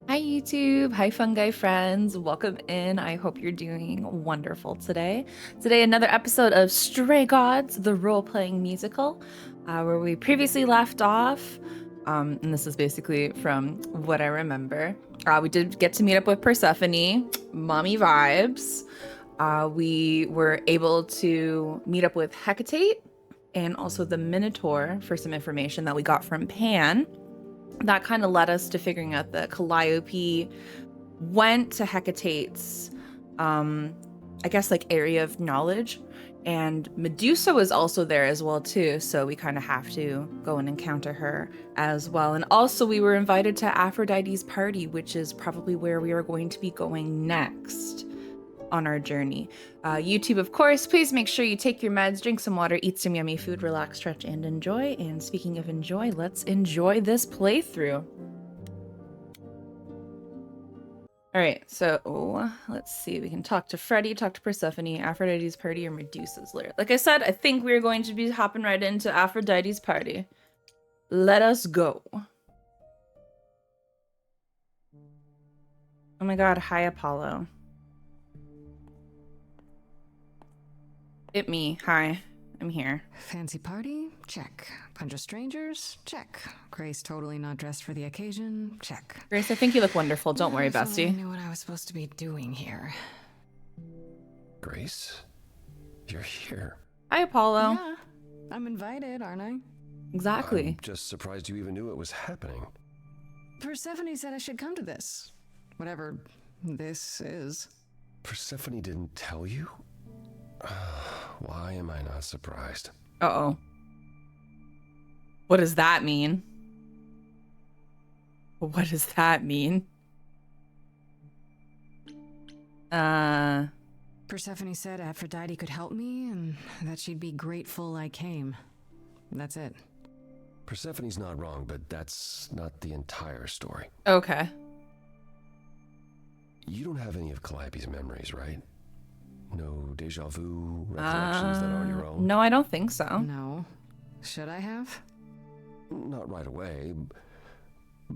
Hi YouTube, hi fungi friends, welcome in. I hope you're doing wonderful today. Today another episode of Stray Gods, the role-playing musical, where we previously left off. And this is basically from what I remember. We did get to meet up with Persephone, mommy vibes. We were able to meet up with Hecate and also the Minotaur for some information that we got from Pan. That kind of led us to figuring out that Calliope went to Hecate's, I guess, like area of knowledge, and Medusa was also there as well too. So we kind of have to go and encounter her as well. And also, we were invited to Aphrodite's party, which is probably where we are going to be going next on our journey. YouTube, of course, please make sure you take your meds, drink some water, eat some yummy food, relax, stretch, and enjoy. And speaking of enjoy, let's enjoy this playthrough. All right, so let's see. We can talk to Freddy, talk to Persephone, Aphrodite's party, or Medusa's lair. Like I said, I think we're going to be hopping right into Aphrodite's party. Let us go. Oh my god, hi Apollo. It me. Hi, I'm here. Fancy party? Check. Bunch of strangers? Check. Grace totally not dressed for the occasion? Check. Grace, I think you look wonderful. Don't worry, If only I bestie. knew what I was supposed to be doing here. Grace? You're here. Hi, Apollo. Yeah, I'm invited, aren't I? Exactly. I'm just surprised you even knew it was happening. Persephone said I should come to this. Whatever this is. Persephone didn't tell you? Why am I not surprised? Uh-oh. What does that mean? What does that mean? Persephone said Aphrodite could help me and that she'd be grateful I came. That's it. Persephone's not wrong, but that's not the entire story. Okay. You don't have any of Calliope's memories, right? No deja vu recollections that aren't your own? No, I don't think so. No. Should I have? Not right away.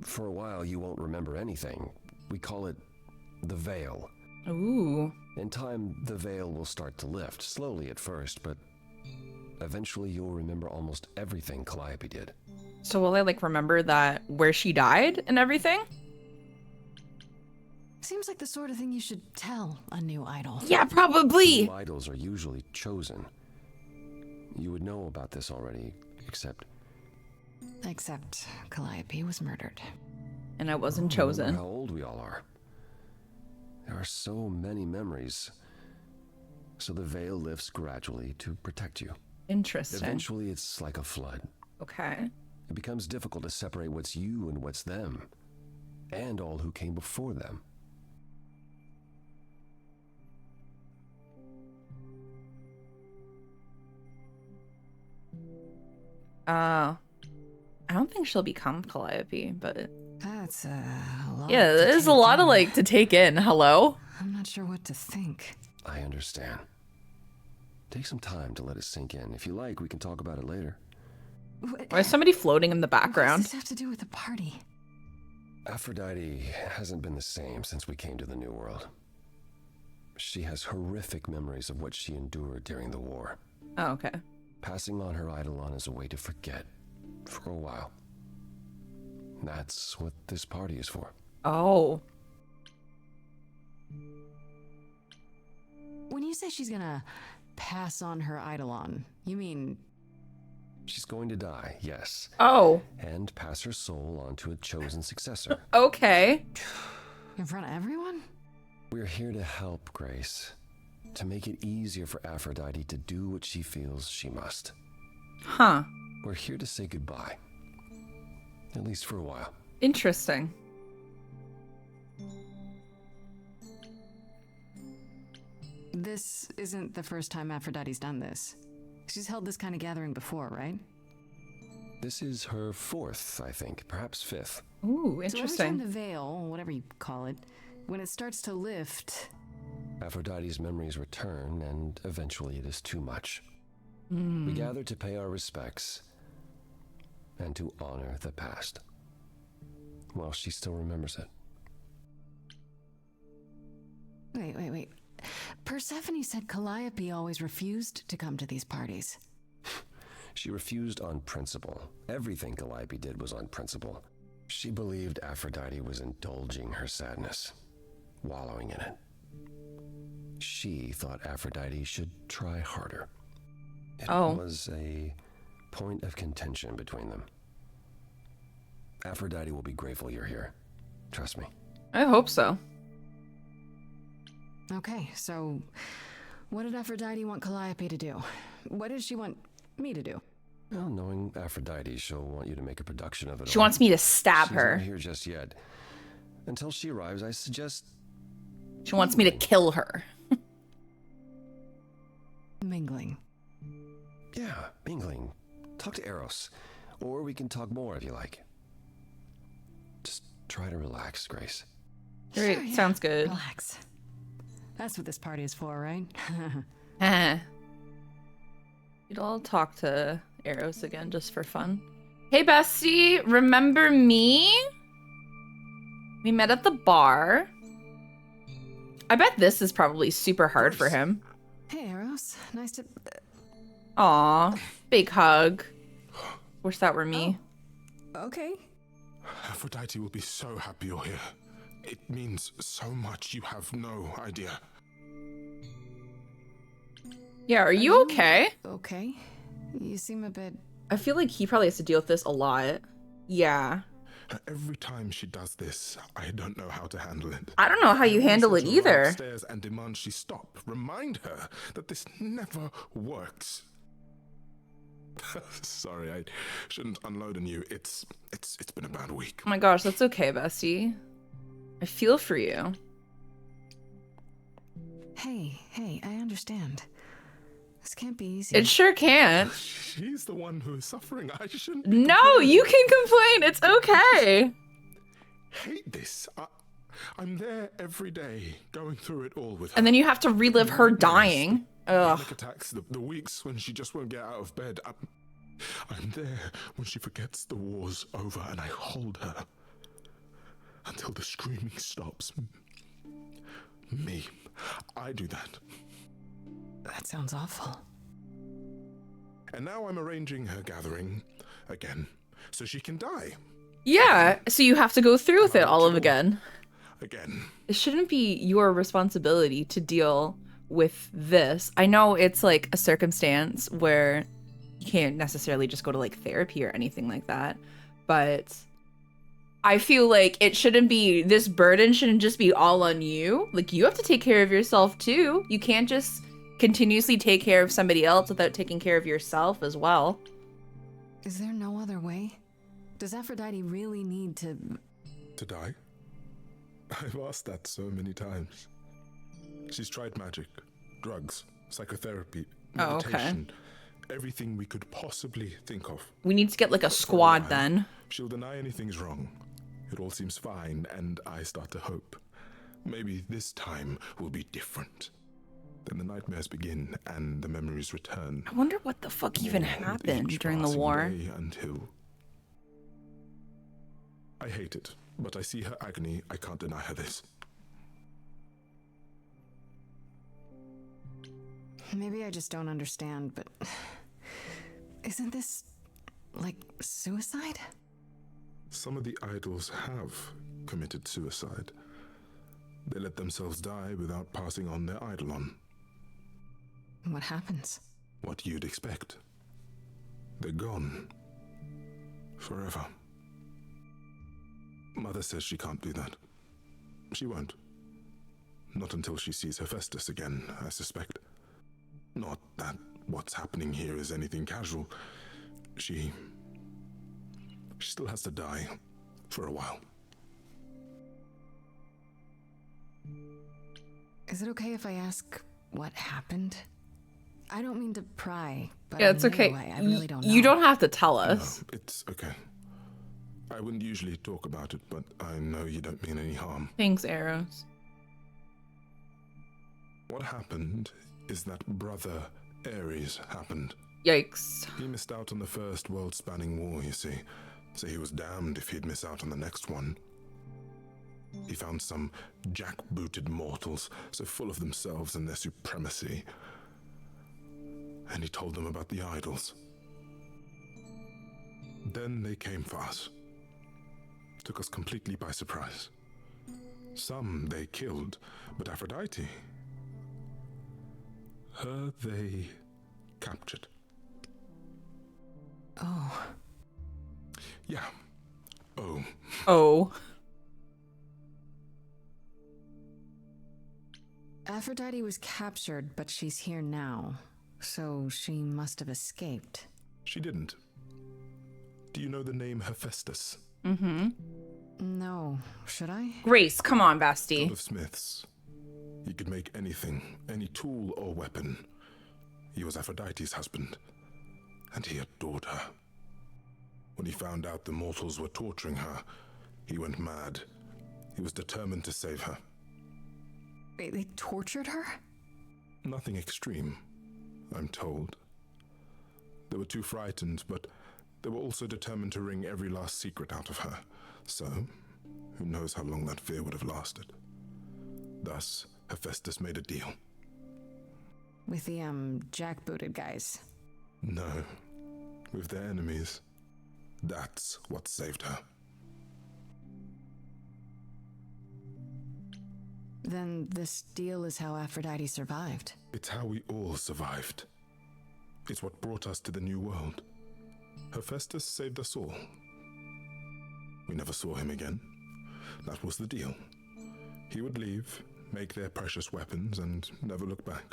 For a while, you won't remember anything. We call it the veil. Ooh. In time, the veil will start to lift, slowly at first, but eventually you'll remember almost everything Calliope did. So will I, like, remember that where she died and everything? Seems like the sort of thing you should tell a new idol. Yeah, probably. New idols are usually chosen. You would know about this already, except Calliope was murdered. And I wasn't remember chosen. how old we all are. There are so many memories. So the veil lifts gradually to protect you. Interesting. Eventually, it's like a flood. Okay. It becomes difficult to separate what's you and what's them, and all who came before them. I don't think she'll become Calliope, but That's a lot. yeah, there's a lot of, like, to take in. Hello? I'm not sure what to think. I understand. Take some time to let it sink in. If you like, we can talk about it later. Why is somebody floating in the What background? does this have to do with the party? Aphrodite hasn't been the same since we came to the New World. She has horrific memories of what she endured during the war. Oh, okay. Passing on her eidolon is a way to forget, for a while. That's what this party is for. Oh. When you say she's gonna pass on her eidolon, you mean... She's going to die, yes, Oh. and pass her soul on to a chosen successor. Okay. in front of everyone? We're here to help, Grace. To make it easier for Aphrodite to do what she feels she must. Huh. We're here to say goodbye. At least for a while. Interesting. This isn't the first time Aphrodite's done this. She's held this kind of gathering before, right? This is her fourth, I think, perhaps fifth. Ooh, So every time interesting. the veil, whatever you call it, when it starts to lift, Aphrodite's memories return, and eventually it is too much. We gather to pay our respects and to honor the past. Well, she still remembers it. Wait. Persephone said Calliope always refused to come to these parties. She refused on principle. Everything Calliope did was on principle. She believed Aphrodite was indulging her sadness, wallowing in it. She thought Aphrodite should try harder. It was a point of contention between them. Aphrodite will be grateful you're here. Trust me. I hope so. Okay, so what did Aphrodite want Calliope to do? What does she want me to do? Well, knowing Aphrodite, she'll want you to make a production of it. She wants me to stab her. She's not here just yet. Until she arrives, I suggest... She wants me to kill her. Mingling. Yeah, mingling. Talk to Eros. Or we can talk more if you like. Just try to relax, Grace. Great, Sure, yeah. sounds good. Relax. That's what this party is for, right? We'd all talk to Eros again just for fun. Hey, bestie, remember me? We met at the bar. I bet this is probably super hard for him. Hey, Eros. Nice to... Aw, big hug. Wish that were me. Oh, okay. Aphrodite will be so happy you're here. It means so much, you have no idea. Yeah, are you okay? Okay. You seem a bit... I feel like he probably has to deal with this a lot. Yeah. Every time she does this, I don't know how to handle it. I don't know how you handle it either. Upstairs and demand she stop. Remind her that this never works. Sorry, I shouldn't unload on you. It's been a bad week. Oh my gosh, that's okay, bestie. I feel for you. Hey, I understand. This can't be easy. It sure can't. She's the one who is suffering. I shouldn't. No, you can complain. It's okay. Hate this. I'm there every day, going through it all with her. And then you have to relive her dying. Ugh. Panic attacks, the weeks when she just won't get out of bed. I'm there when she forgets the war's over, and I hold her until the screaming stops. Me. I do that. That sounds awful. And now I'm arranging her gathering again, so she can die. Yeah, so you have to go through with it all of again. Again. It shouldn't be your responsibility to deal with this. I know it's like a circumstance where you can't necessarily just go to like therapy or anything like that, but I feel like it shouldn't be, this burden shouldn't just be all on you. Like, you have to take care of yourself too. You can't just continuously take care of somebody else without taking care of yourself as well. Is there no other way? Does Aphrodite really need to... To die? I've asked that so many times. She's tried magic, drugs, psychotherapy, meditation, everything we could possibly think of. We need to get like a squad then. She'll deny anything's wrong. It all seems fine, and I start to hope. Maybe this time will be different. Then the nightmares begin, and the memories return. I wonder what the fuck even happened during the war. Until... I hate it, but I see her agony. I can't deny her this. Maybe I just don't understand, but... Isn't this... like suicide? Some of the idols have committed suicide. They let themselves die without passing on their eidolon. What happens? What you'd expect. They're gone. Forever. Mother says she can't do that. She won't. Not until she sees Hephaestus again, I suspect. Not that what's happening here is anything casual. She still has to die for a while. Is it okay if I ask what happened? I don't mean to pry, but Yeah, it's okay. I really don't know. You don't have to tell us. No, it's okay. I wouldn't usually talk about it, but I know you don't mean any harm. Thanks, Eros. What happened is that Brother Ares happened. Yikes. He missed out on the first world-spanning war, you see, so he was damned if he'd miss out on the next one. He found some jackbooted mortals, so full of themselves and their supremacy. And he told them about the idols. Then they came for us. Took us completely by surprise. Some they killed, but Aphrodite, her they captured. Oh. Yeah. Oh. Oh. Aphrodite was captured, but she's here now. So she must have escaped. She didn't. Do you know the name Hephaestus? Mm-hmm. No. Should I? Grace, come on, bestie. God of smiths. He could make anything, any tool or weapon. He was Aphrodite's husband, and he adored her. When he found out the mortals were torturing her, he went mad. He was determined to save her. They tortured her? Nothing extreme, I'm told. They were too frightened, but they were also determined to wring every last secret out of her. So, who knows how long that fear would have lasted. Thus, Hephaestus made a deal. With the, jackbooted guys. No, with their enemies. That's what saved her. Then this deal is how Aphrodite survived. It's how we all survived. It's what brought us to the new world. Hephaestus saved us all. We never saw him again. That was the deal. He would leave, make their precious weapons, and never look back.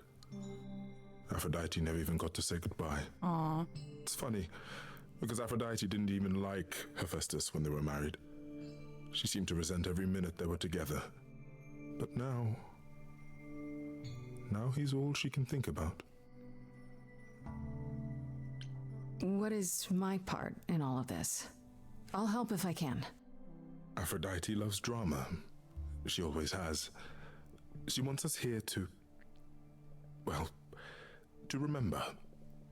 Aphrodite never even got to say goodbye. Aww. It's funny, because Aphrodite didn't even like Hephaestus when they were married. She seemed to resent every minute they were together. But now he's all she can think about. What is my part in all of this? I'll help if I can. Aphrodite loves drama. She always has. She wants us here to remember,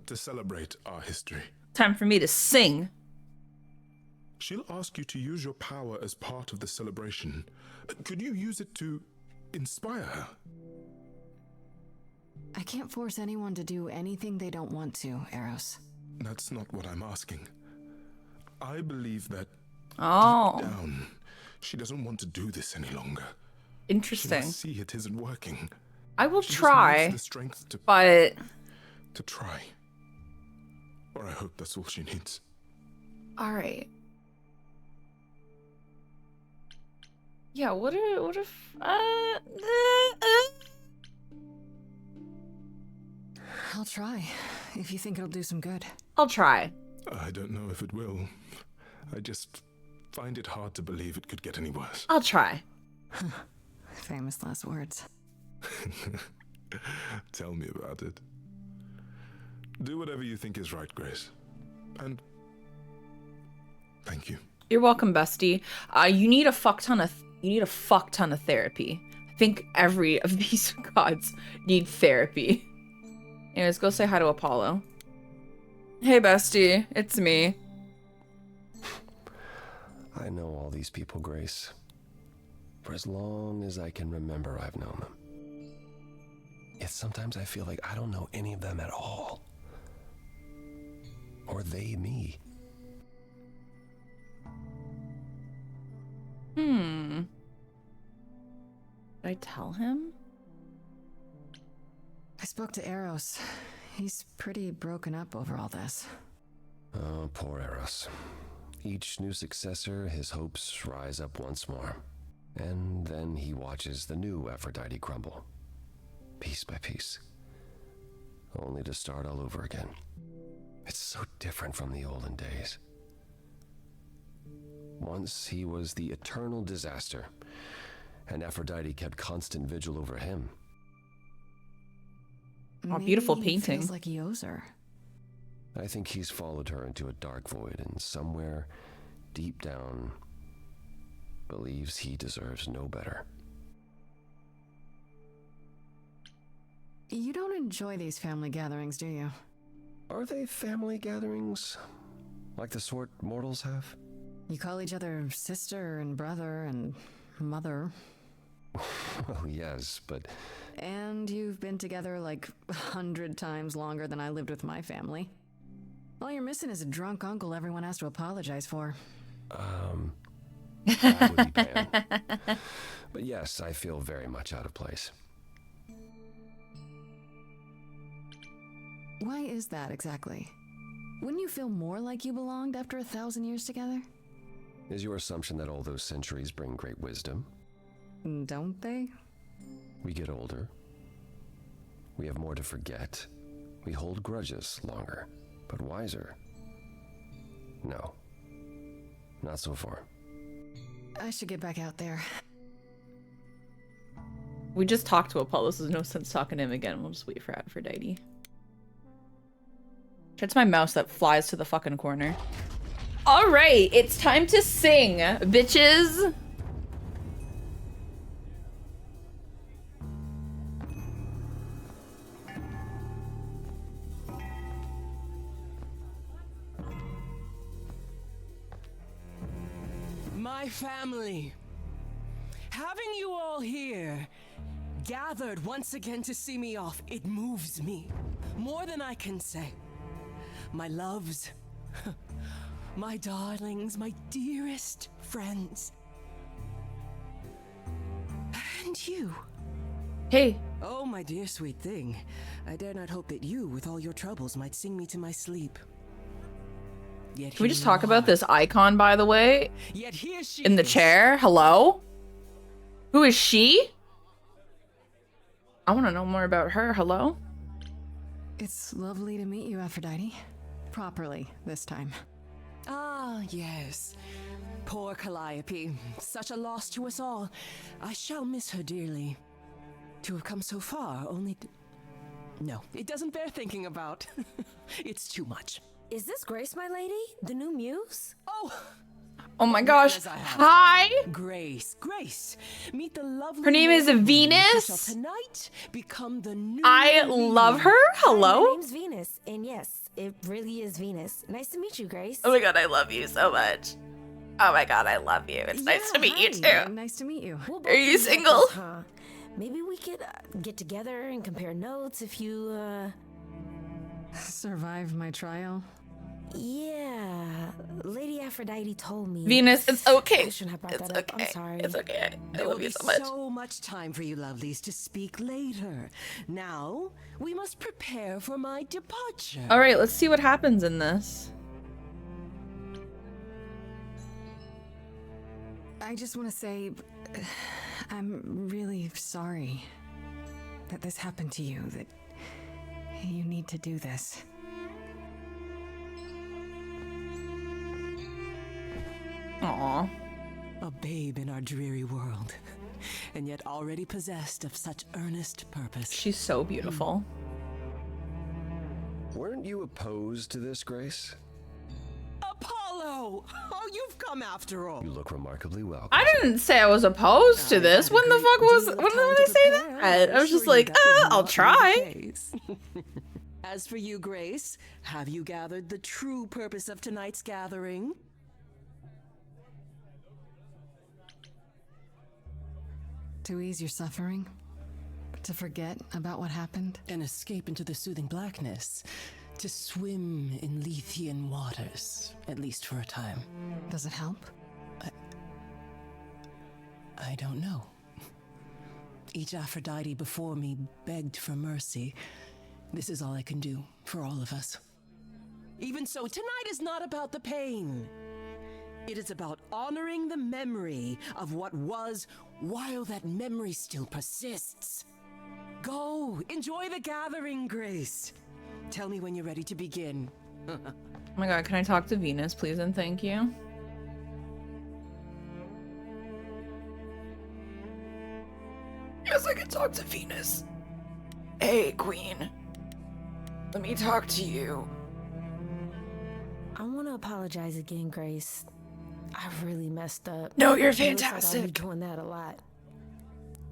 to celebrate our history. Time for me to sing. She'll ask you to use your power as part of the celebration. Could you use it to inspire her? I can't force anyone to do anything they don't want to, Eros. That's not what I'm asking. I believe that Oh, deep down, she doesn't want to do this any longer. She interesting. must see it isn't working. I will She just try, needs the strength but to try. Or I hope that's all she needs. all right. Yeah, what if I'll try, if you think it'll do some good. I'll try. I don't know if it will. I just find it hard to believe it could get any worse. I'll try. Famous last words. Tell me about it. Do whatever you think is right, Grace. And thank you. You're welcome, bestie. You need a fuck ton of therapy. I think every of these gods need therapy. Anyways, go say hi to Apollo. Hey, bestie, it's me. I know all these people, Grace. For as long as I can remember, I've known them. Yet sometimes I feel like I don't know any of them at all. Or they me. Did I tell him? I spoke to Eros. He's pretty broken up over all this. Oh, poor Eros. Each new successor, his hopes rise up once more. And then he watches the new Aphrodite crumble. Piece by piece. Only to start all over again. It's so different from the olden days. Once he was the eternal disaster, and Aphrodite kept constant vigil over him. Oh, beautiful Maybe he painting. feels like he owes her. I think he's followed her into a dark void, and somewhere, deep down, believes he deserves no better. You don't enjoy these family gatherings, do you? Are they family gatherings? Like the sort mortals have? You call each other sister and brother, and mother. Oh, yes, but And you've been together like 100 times longer than I lived with my family. All you're missing is a drunk uncle everyone has to apologize for. that would be Pan. But yes, I feel very much out of place. Why is that exactly? Wouldn't you feel more like you belonged after 1,000 years together? Is your assumption that all those centuries bring great wisdom? Don't they? We get older. We have more to forget. We hold grudges longer, but wiser. No. Not so far. I should get back out there. We just talked to Apollo, so there's no sense talking to him again. We'll just wait for Aphrodite. That's my mouse that flies to the fucking corner. All right, it's time to sing, bitches. My family, having you all here, gathered once again to see me off, it moves me more than I can say. My loves, my darlings, my dearest friends, and you. Hey. Oh, my dear sweet thing, I dare not hope that you, with all your troubles, might sing me to my sleep. Yet Can we just here talk you about are. this icon, by the way? Yet here she In the is. chair? Hello? Who is she? I want to know more about her. Hello? It's lovely to meet you, Aphrodite. Properly, this time. Ah, yes. Poor Calliope. Such a loss to us all. I shall miss her dearly. To have come so far, only to... No, it doesn't bear thinking about. It's too much. Is this Grace, my lady? The new muse? Oh my gosh. as I have. Hi. Grace, Grace. Meet the lovely... Her name is woman who Venus? shall tonight become the new... I love her. Hi, Hello? my name's Venus, and yes, it really is Venus. Nice to meet you, Grace. Oh my god, I love you so much. Oh my god, I love you. It's nice to meet you Hi. too. Nice to meet you. We'll Are you both be single? helpers, huh? Maybe we could get together and compare notes if you, Survived my trial. Yeah, Lady Aphrodite told me. Venus, it's okay. I shouldn't have brought It's that up. okay. I'm sorry. It's okay. I There love will you be so much. so much time for you lovelies to speak later. Now, we must prepare for my departure. All right, let's see what happens in this. I just want to say, I'm really sorry that this happened to you, that you need to do this. Aw. A babe in our dreary world, and yet already possessed of such earnest purpose. She's so beautiful. Weren't you opposed to this, Grace? Apollo! Oh, you've come after all. You look remarkably well. I didn't say I was opposed to this. When the fuck was... When did I say that? I was just like, I'll try. As for you, Grace, have you gathered the true purpose of tonight's gathering? To ease your suffering? To forget about what happened? An escape into the soothing blackness. To swim in Lethean waters, at least for a time. Does it help? I don't know. Each Aphrodite before me begged for mercy. This is all I can do for all of us. Even so, tonight is not about the pain. It is about honoring the memory of what was while that memory still persists. Go, enjoy the gathering, Grace. Tell me when you're ready to begin. Oh my god, can I talk to Venus, please and thank you? Yes, I can talk to Venus. Hey, Queen. Let me talk to you. I want to apologize again, Grace. I really messed up. No, you're It looks like I'll be fantastic. doing that a lot.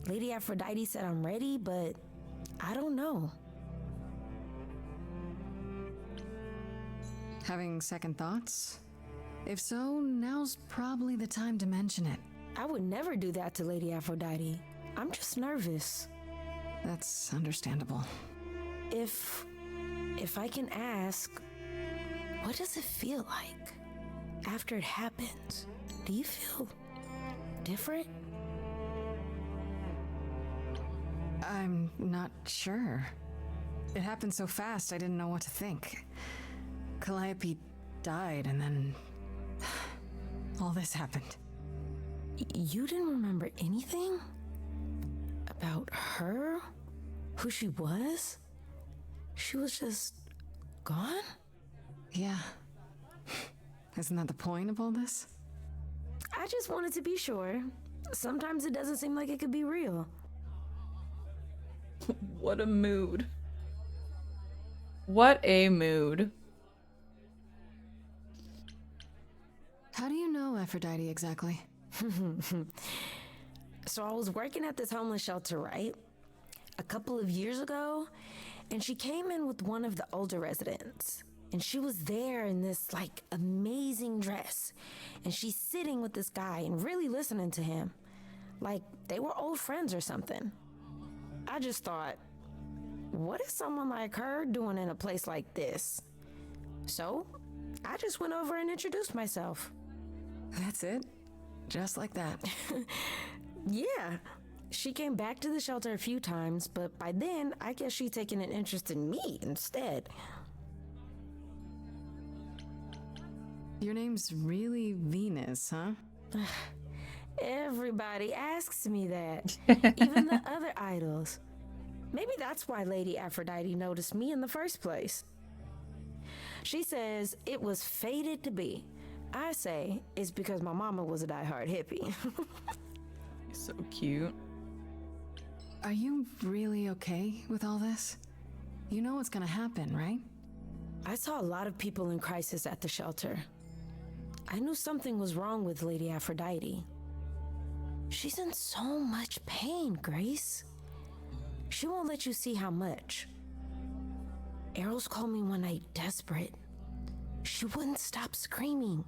Lady Aphrodite said I'm ready, but I don't know. Having second thoughts? If so, now's probably the time to mention it. I would never do that to Lady Aphrodite. I'm just nervous. That's understandable. If I can ask, what does it feel like after it happens? Do you feel different? I'm not sure. It happened so fast, I didn't know what to think. Calliope died, and then all this happened. You didn't remember anything? About her? Who she was? She was just gone? Yeah. Isn't that the point of all this? I just wanted to be sure. Sometimes it doesn't seem like it could be real. What a mood. What a mood. How do you know Aphrodite exactly? So I was working at this homeless shelter, right? A couple of years ago, and she came in with one of the older residents. And she was there in this, like, amazing dress. And she's sitting with this guy and really listening to him. Like, they were old friends or something. I just thought, what is someone like her doing in a place like this? So, I just went over and introduced myself. That's it? Just like that. Yeah. She came back to the shelter a few times, but by then, I guess she'd taken an interest in me instead. Your name's really Venus, huh? Everybody asks me that. Even the other idols. Maybe that's why Lady Aphrodite noticed me in the first place. She says it was fated to be. I say it's because my mama was a diehard hippie. So cute. Are you really okay with all this? You know what's gonna happen, right? I saw a lot of people in crisis at the shelter. I knew something was wrong with Lady Aphrodite. She's in so much pain, Grace. She won't let you see how much. Eros called me one night desperate. She wouldn't stop screaming.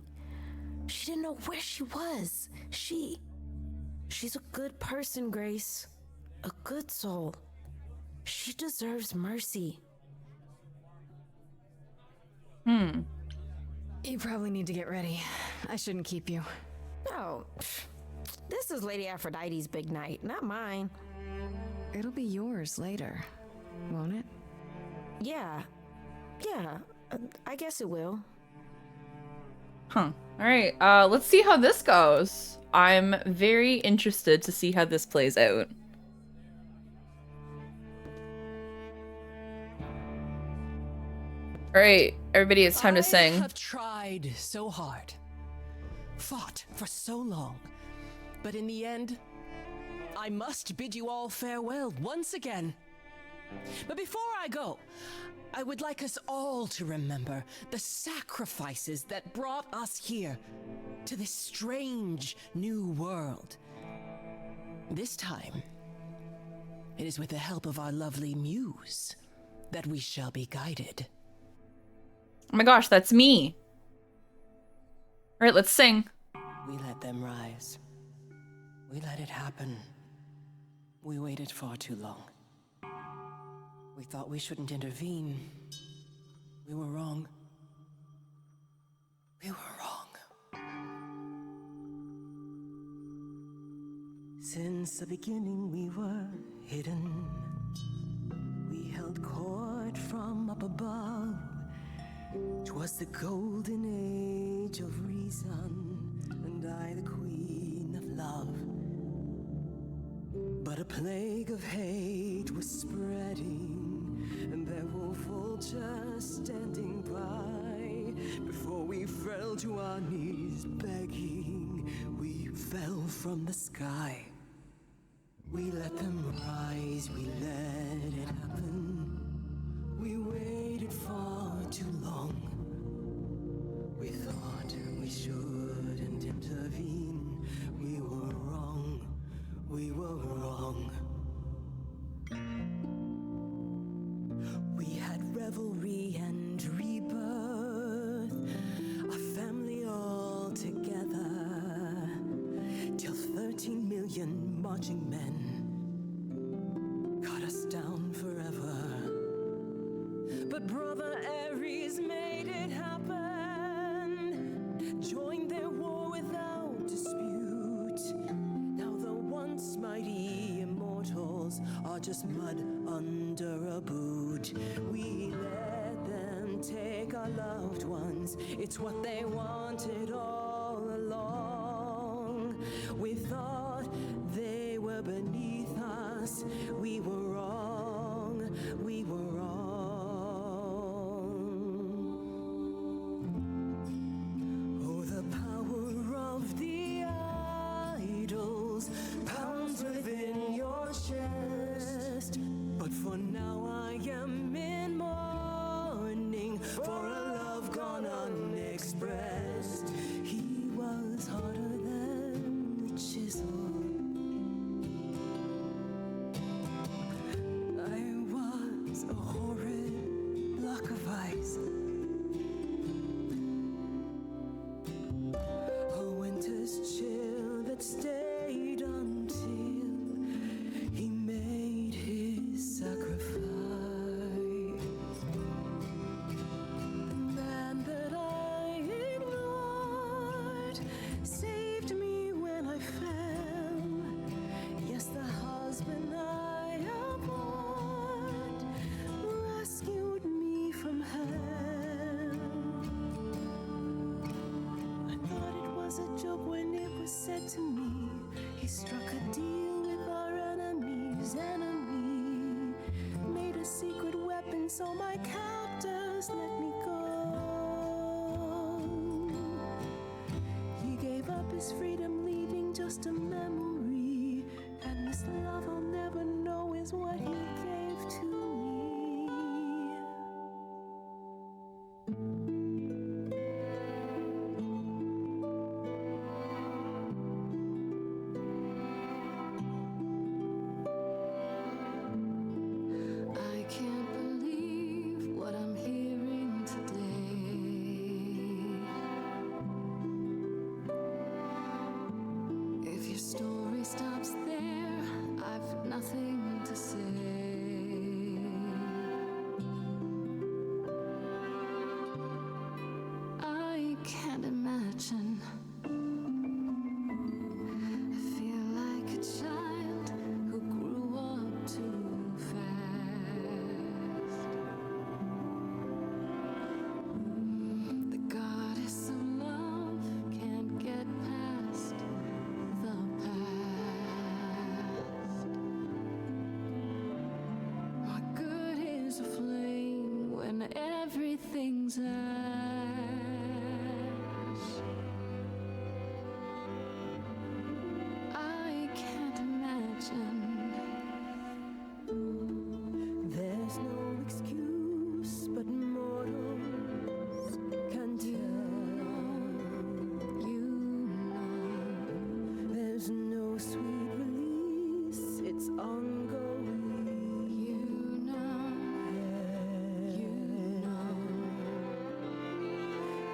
She didn't know where she was. She's a good person, Grace. A good soul. She deserves mercy. You probably need to get ready. I shouldn't keep you. No, this is Lady Aphrodite's big night, not mine. It'll be yours later, won't it? Yeah, I guess it will. Huh. Alright, let's see how this goes. I'm very interested to see how this plays out. Alright, everybody, it's time to sing. I have tried so hard, fought for so long, but in the end, I must bid you all farewell once again. But before I go, I would like us all to remember the sacrifices that brought us here to this strange new world. This time, it is with the help of our lovely Muse that we shall be guided. Oh my gosh, that's me. Alright, let's sing. We let them rise. We let it happen. We waited far too long. We thought we shouldn't intervene. We were wrong. We were wrong. Since the beginning we were hidden. We held court from up above. 'Twas the golden age of reason, and I the queen of love. But a plague of hate was spreading, and there were vultures standing by. Before we fell to our knees begging, we fell from the sky. We let them rise, we let it happen. We waited far too long. We thought we shouldn't intervene. We were wrong. We were wrong. We had revelry and rebirth, a family all together, till marching men cut us down forever. But Brother Ares made it happen, joined their war without dispute. Now the once mighty immortals are just mud under a boot. We let them take our loved ones, it's what they wanted all along. We thought they were beneath us, we were wrong, we were wrong. Oh, the power of the idols pounds within your chest. But for now I am in mourning for a love gone unexpressed. He was harder than the chisel. I was a horrid block of ice. A winter's chill that stayed until he made his sacrifice. The man that I ignored saved me when I fell. Yes, the husband I abhorred rescued me from hell. I thought it was a joke when it was said to me. He struck a deal with our enemy's enemy, made a secret weapon so my captors let me go. He gave up his freedom, leaving just a memory, and this love I'll never know is what he gave to me. I can't believe what I'm hearing today. If your story stops there, I've nothing to say. I can't imagine. I feel like a child who grew up too fast. The goddess of love can't get past the past. What good is a flame when everything's ash? I can't imagine. There's no excuse but mortals can tell. You know, there's no sweet release, it's ongoing. You know,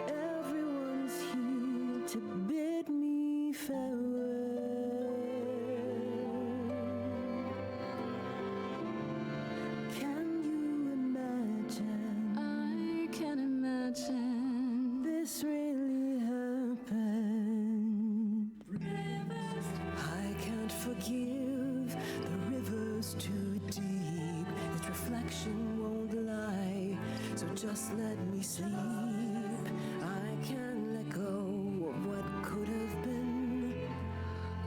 everyone's here to bid me farewell. Can you imagine? I can imagine. This really happened. Rivers. I can't forgive. The river's too deep. Its reflection won't lie. So just let me sleep. I can't let go of what could have been.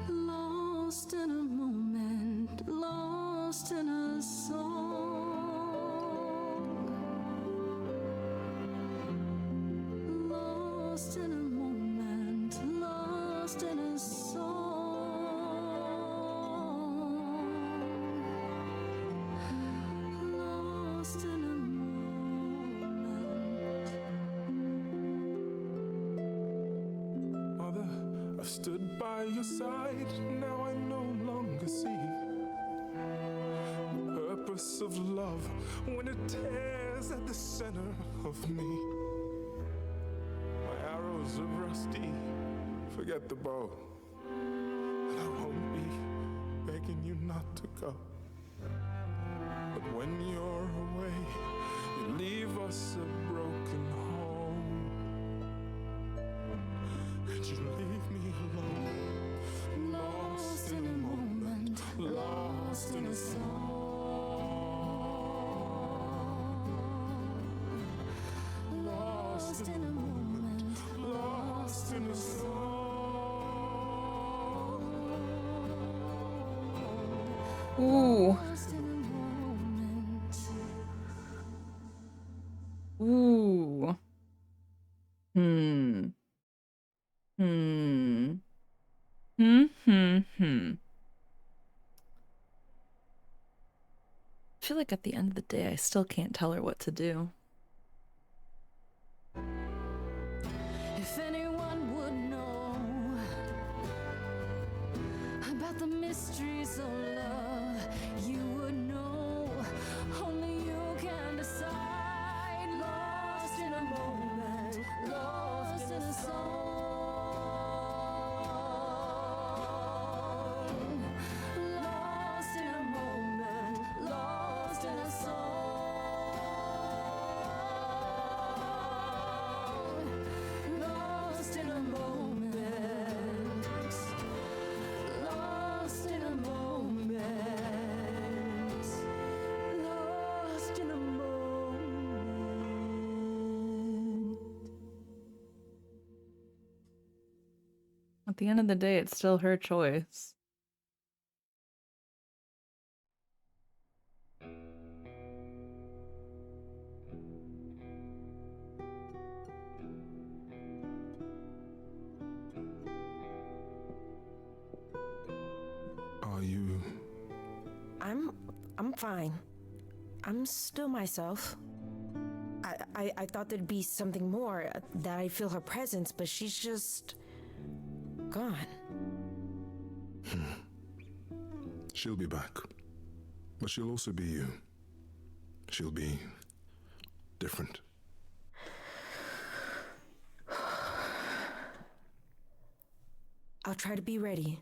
Lost in a moment, lost in a song. Lost in a moment, lost in a song. Lost in a moment. Mother, I've stood by your side, now I no longer see the purpose of love when it tears at the center of me. My arrows are rusty, forget the bow, and I won't be not to go. But when you're away, you leave us a broken home. Could you leave me alone? Lost in a moment, lost in a song. Lost in a moment, lost in a song. Ooh. Lost in a moment. Ooh. Hmm. Hmm. I feel like at the end of the day, I still can't tell her what to do. If anyone would know about the mysteries of love, you would know. Only you can decide. Lost in a moment, lost in a song. Lost in a moment, lost in a song. Lost in a moment. Lost in a moment. Lost in a moment. At the end of the day, it's still her choice. Are you... I'm fine. I'm still myself. I thought there'd be something more, that I feel her presence, but she's just gone. She'll be back. But she'll also be you. She'll be... different. I'll try to be ready.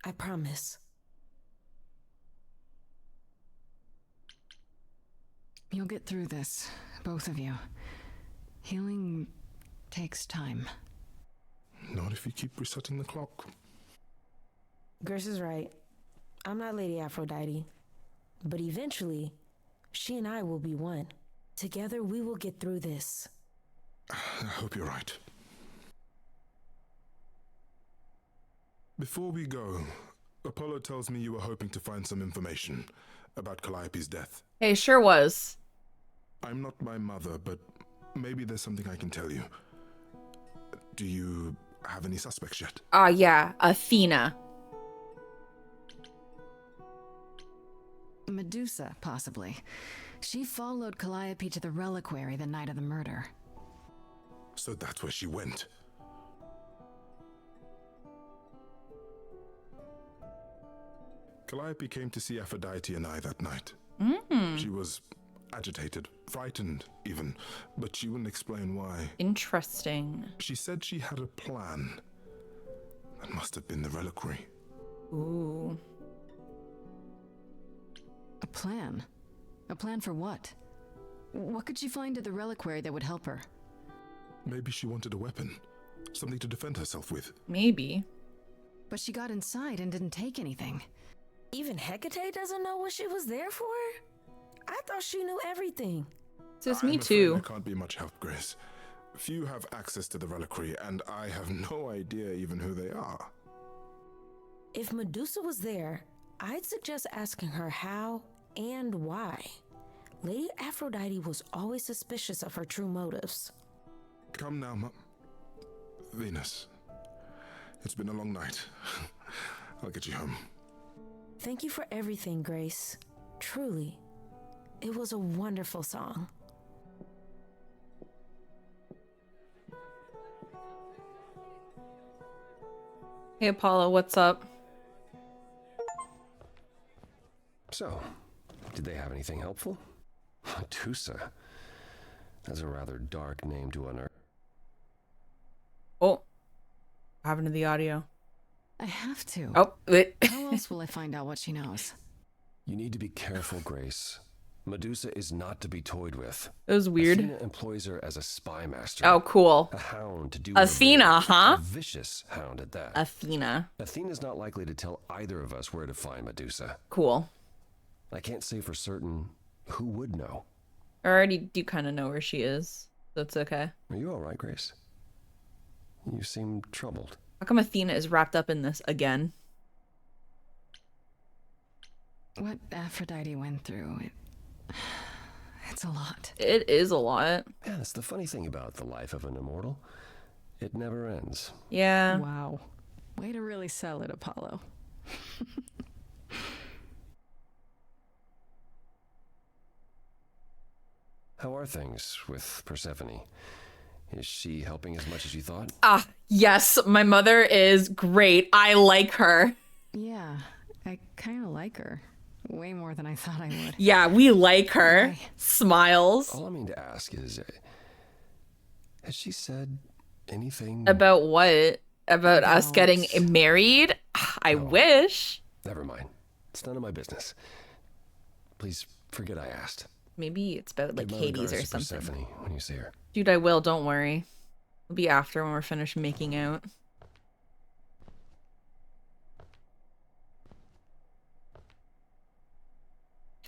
I promise. You'll get through this, both of you. Healing takes time. Not if you keep resetting the clock. Grace is right. I'm not Lady Aphrodite. But eventually, she and I will be one. Together, we will get through this. I hope you're right. Before we go, Apollo tells me you were hoping to find some information about Calliope's death. Hey, sure was. I'm not my mother, but maybe there's something I can tell you. Do you have any suspects yet? Yeah, Athena. Medusa, possibly. She followed Calliope to the reliquary the night of the murder. So that's where she went. Calliope came to see Aphrodite and I that night. She was agitated, frightened even, but she wouldn't explain why. Interesting. She said she had a plan. That must have been the reliquary. Ooh. A plan? A plan for what? What could she find at the reliquary that would help her? Maybe she wanted a weapon. Something to defend herself with. Maybe. But she got inside and didn't take anything. Even Hecate doesn't know what she was there for? I thought she knew everything. Sis, I'm me afraid too. I can't be much help, Grace. Few have access to the reliquary, and I have no idea even who they are. If Medusa was there, I'd suggest asking her how and why. Lady Aphrodite was always suspicious of her true motives. Come now, Venus. It's been a long night. I'll get you home. Thank you for everything, Grace. Truly, it was a wonderful song. Hey, Apollo, what's up? So, did they have anything helpful? Medusa. That's a rather dark name to unearth. Oh, what happened to the audio? I have to. Oh, How else will I find out what she knows? You need to be careful, Grace. Medusa is not to be toyed with. it was weird. Athena employs her as a spy master. Oh, cool. A hound to do her Athena, bidding. huh? A vicious hound at that. Athena. Athena's not likely to tell either of us where to find Medusa. Cool. I can't say for certain who would know. I already do kind of know where she is. That's okay. Are you all right, Grace? You seem troubled. How come Athena is wrapped up in this again? What Aphrodite went through, it's a lot. It is a lot. Yeah, that's the funny thing about the life of an immortal. It never ends. Yeah. Wow. Way to really sell it, Apollo. How are things with Persephone? Is she helping as much as you thought? Ah, yes, my mother is great. I like her. Yeah, I kind of like her. Way more than I thought I would. Yeah, we like her. Why? Smiles. All I mean to ask is, has she said anything? About what? About us getting married? I wish. Never mind. It's none of my business. Please forget I asked. Maybe it's about like Give my Hades regards or to something. Persephone when you see her. Dude, I will. Don't worry. It'll be after when we're finished making out.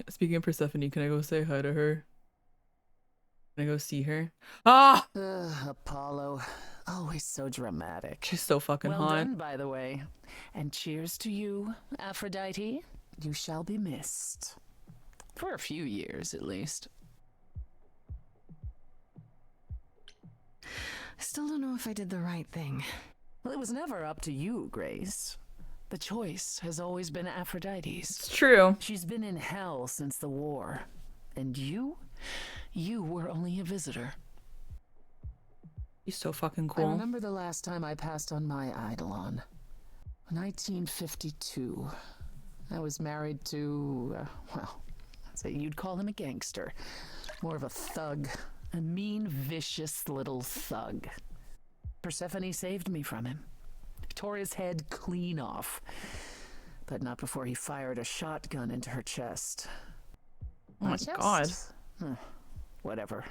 Speaking of Persephone, can I go say hi to her? Can I go see her? Ah! Apollo, always so dramatic. She's so fucking Well hot. done, by the way. And cheers to you, Aphrodite. You shall be missed. For a few years, at least. I still don't know if I did the right thing. Well, it was never up to you, Grace. The choice has always been Aphrodite's. It's true. She's been in hell since the war. And you were only a visitor. She's so fucking I cool. remember the last time I passed on my Eidolon. 1952. I was married to, well, I'd say you'd call him a gangster. More of a thug. A mean, vicious little thug. Persephone saved me from him. Tore his head clean off. But not before he fired a shotgun into her chest. Oh my god. Whatever.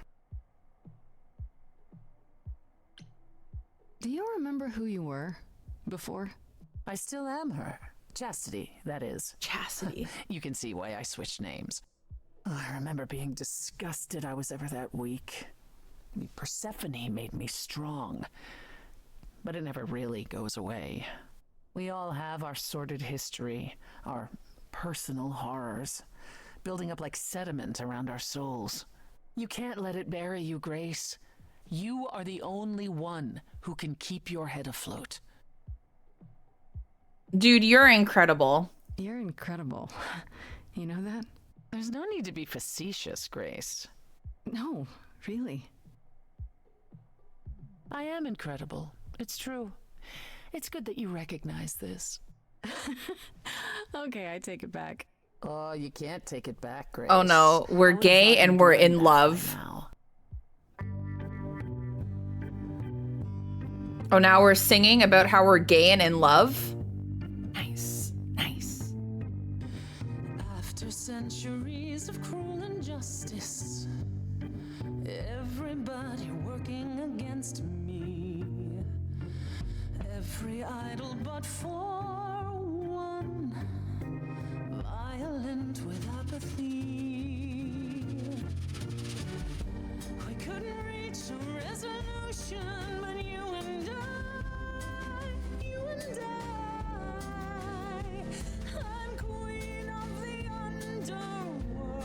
Do you remember who you were before? I still am her. Chastity, that is. Chastity. You can see why I switched names. Oh, I remember being disgusted I was ever that weak. Persephone made me strong. But it never really goes away. We all have our sordid history, our personal horrors, building up like sediment around our souls. You can't let it bury you, Grace. You are the only one who can keep your head afloat. Dude, you're incredible. You're incredible. You know that? There's no need to be facetious, Grace. No, really. I am incredible. It's true. It's good that you recognize this. Okay, I take it back. Oh, you can't take it back, Grace. Oh no, we're gay and we're in love. Oh, now we're singing about how we're gay and in love? Nice, nice. After centuries of cruel injustice, everybody working against me, every idol but for one, violent with apathy. We couldn't reach a resolution, but you and I'm queen of the underworld,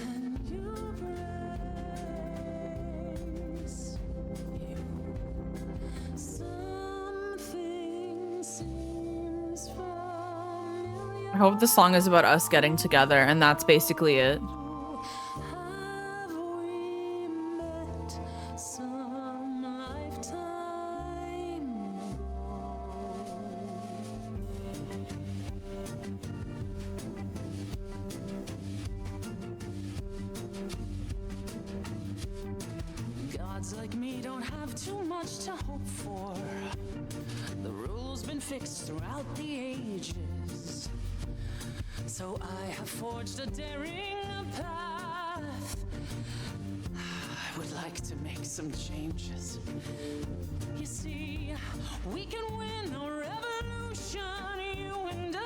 and you praise you. Something seems familiar. I hope the song is about us getting together, and that's basically it. Have we met some lifetime ago? Gods like me don't have too much to hope for. The rules been fixed throughout the ages. So I have forged a daring path. I would like to make some changes. You see, we can win a revolution, you and I,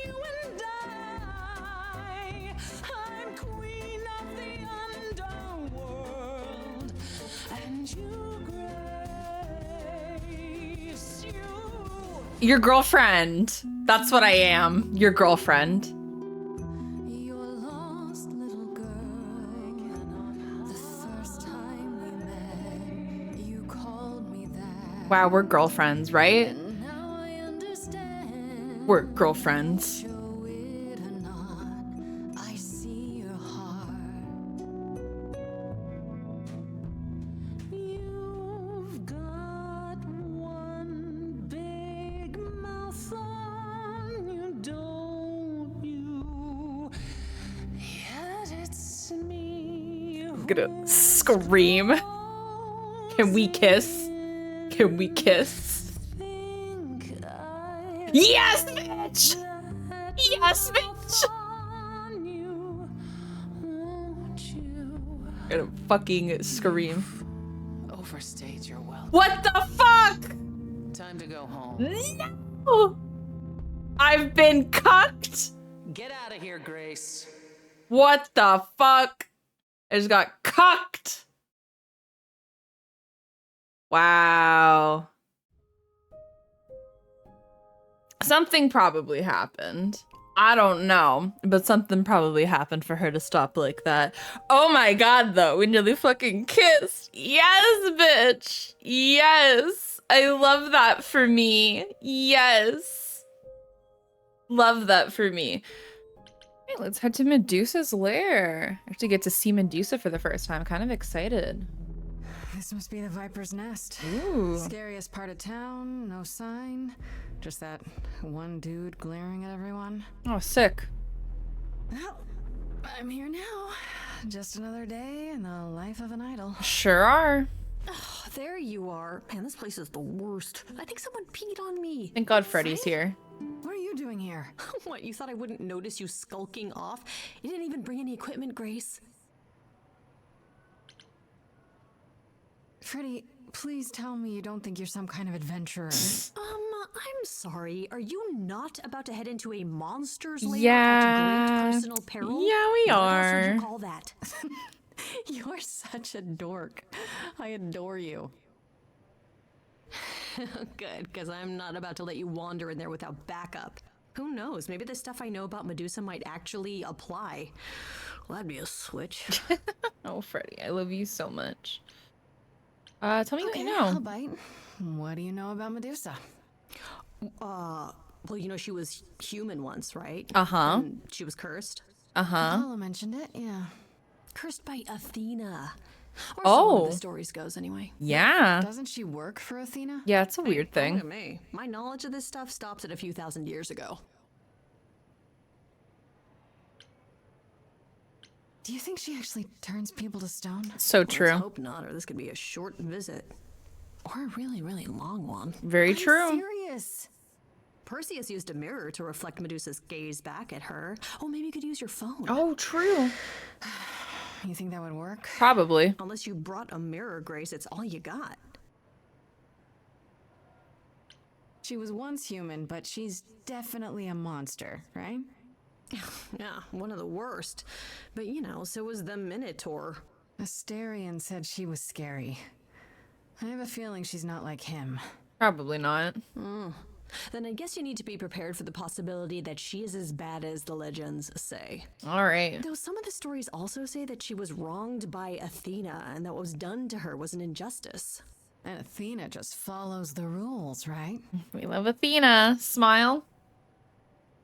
you and I. I'm queen of the underworld, and you, Grace, you. Your girlfriend. That's what I am. Your girlfriend. Your lost little girl. The first time we met, you called me that. Wow, we're girlfriends, right? And now I understand. We're girlfriends. Show it or not, I see your heart. You've got one big mouth on you, don't you? Yet it's me. I'm gonna scream. Can we kiss? Can we kiss? Yes, bitch! Yes, bitch! I'm gonna fucking scream. Overstayed your welcome. What the fuck? Time to go home. No! I've been cucked? Get out of here, Grace. What the fuck? I just got cucked. Wow. Something probably happened. I don't know, but something probably happened for her to stop like that. Oh my god, though, we nearly fucking kissed. Yes, bitch. Yes. I love that for me. Yes. Love that for me. Hey, let's head to Medusa's lair. I actually get to see Medusa for the first time. Kind of excited. This must be the Viper's Nest. Ooh. Scariest part of town, no sign. Just that one dude glaring at everyone. Oh, sick. Well, I'm here now. Just another day in the life of an idol. Sure are. Oh, there you are. Man, this place is the worst. I think someone peed on me. Thank God Freddy's here. What are you doing here? What, you thought I wouldn't notice you skulking off? You didn't even bring any equipment, Grace. Freddie, please tell me you don't think you're some kind of adventurer. I'm sorry. Are you not about to head into a monster's lair Yeah. at great personal peril? Yeah, we What else would are. you call that? You're such a dork. I adore you. Good, because I'm not about to let you wander in there without backup. Who knows? Maybe the stuff I know about Medusa might actually apply. Well, that'd be a switch. Oh, Freddy, I love you so much. Tell me what you I'll know. bite. What do you know about Medusa? Well, you know, she was human once, right? Uh-huh. And she was cursed. Uh-huh. Paula mentioned it, yeah. Cursed by Athena. Or so one Oh. of the stories goes, anyway. Yeah. Doesn't she work for Athena? Yeah, it's a weird Look thing. at me. My knowledge of this stuff stops at a few thousand years ago. Do you think she actually turns people to stone? So Let's true. hope not, or this could be a short visit. Or a really, really long one. Very I'm true. serious. Perseus used a mirror to reflect Medusa's gaze back at her. Oh, maybe you could use your phone. Oh, true. You think that would work? Probably. Unless you brought a mirror, Grace, it's all you got. She was once human, but she's definitely a monster, right? Yeah, one of the worst. But you know, so was the Minotaur. Asterion said she was scary. I have a feeling she's not like him. Probably not. Then I guess you need to be prepared for the possibility that she is as bad as the legends say. All right. Though some of the stories also say that she was wronged by Athena and that what was done to her was an injustice. And Athena just follows the rules, right? We love Athena. Smile.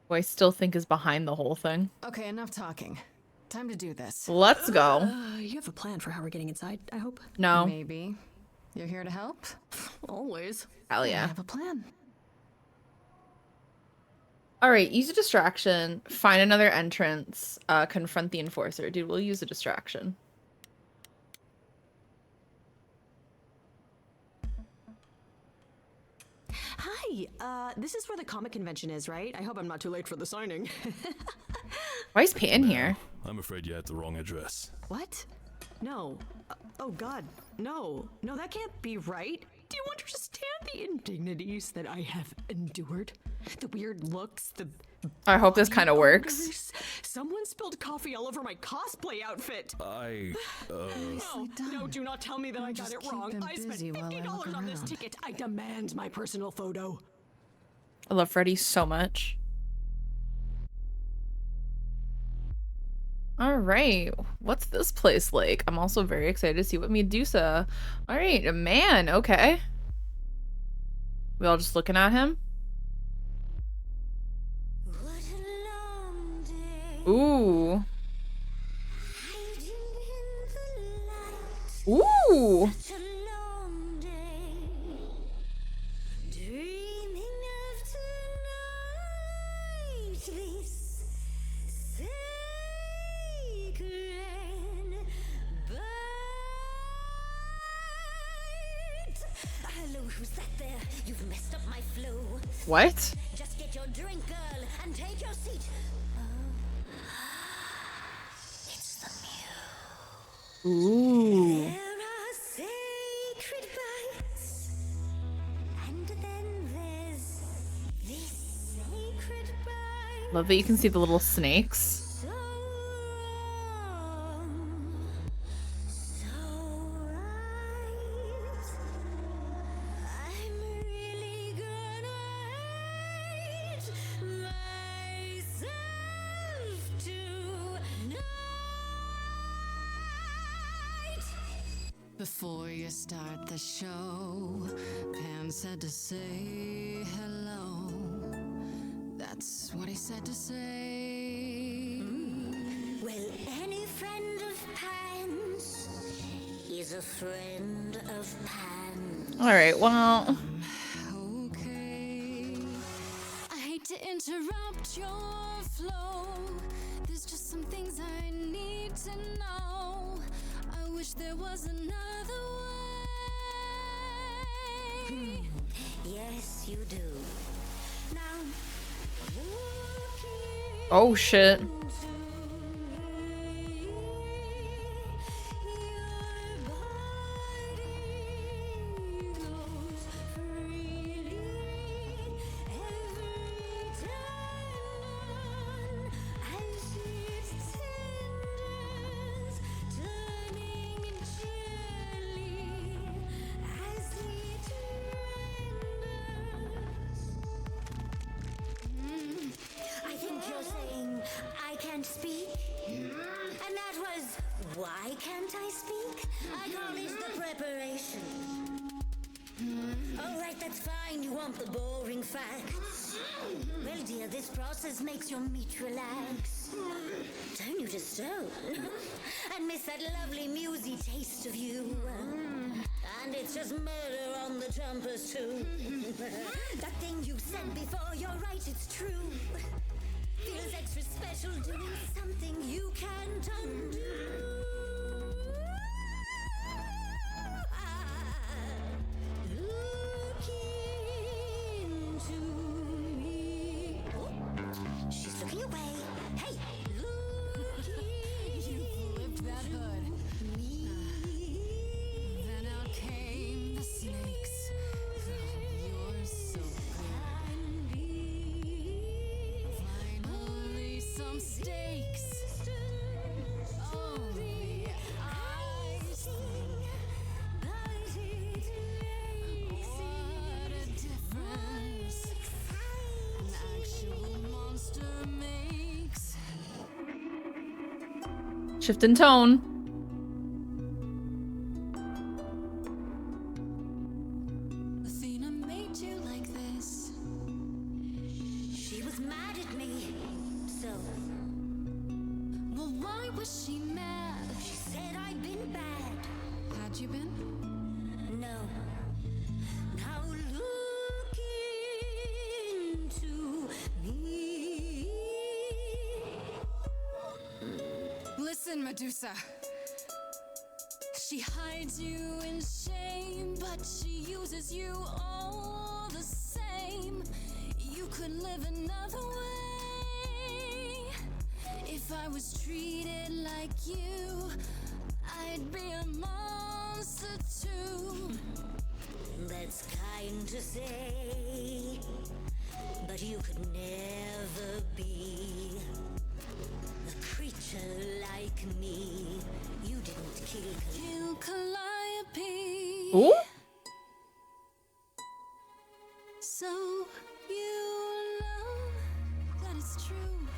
Who I still think is behind the whole thing. Okay, enough talking. Time to do this. Let's go. You have a plan for how we're getting inside, I hope? No. Maybe. You're here to help? Always. Hell I yeah. have a plan. All right, use a distraction. Find another entrance. Confront the enforcer. Dude, we'll use a distraction. Hi, Hey, this is where the comic convention is, right? I hope I'm not too late for the signing. Why is Peyton here? I'm afraid you had the wrong address. What? No. Oh God, no. No, that can't be right. Do you understand the indignities that I have endured? The weird looks, the... I hope this kind of works. odors. Someone spilled coffee all over my cosplay outfit. No, do not tell me that I got just it keep wrong. them I spent busy while I look $50 on this around. ticket. I demand my personal photo. I love Freddy so much. All right, what's this place like? I'm also very excited to see what Medusa. All right, a man. Okay. We all just looking at him. Ooh. Ooh. Hello, who's that there? You've messed up my flow. What? Just get your drink, girl, and take your seat. It's the Muse. Ooh. There are sacred bites, and then there's this sacred bite. Love that you can see the little snakes. So wrong, so right. I'm really gonna hate myself tonight. Before you start the show, Pan said to say hello. That's what he said to say. Well, any friend of Pan's is a friend of Pan's. All right, well, Okay. I hate to interrupt your flow. There's just some things I need to know. I wish there was another way. Yes, you do. Now, looking oh shit. into me, your body goes freely every time as it tenders, turning gently as it renders. I think you're saying I can't speak, and that was why can't I speak? I call it the preparation. All right, that's fine. You want the boring facts. Well, dear, this process makes your meat relax. Don't you just stone and miss that lovely musy taste of you. And it's just murder on the trumpets too. That thing you said before, you're right, it's true. Feels extra special doing something you can't undo. Look into me. Oh, she's looking away. Hey, look You flipped that hood. Then out came the snakes. You're so good. Finally, some stakes. Only eyes think. What a difference an actual monster makes. Shift in tone. Athena made you like this. She was mad at me. So Well, why was she mad? she said I'd been bad. Had you been? No. Now look into me. Listen, Medusa. She hides you in shame, but she uses you all the same. live another way. If I was treated like you, I'd be a monster too. That's kind to say, but you could never be a creature like me. You didn't kill Calliope. Ooh. So you know that it's true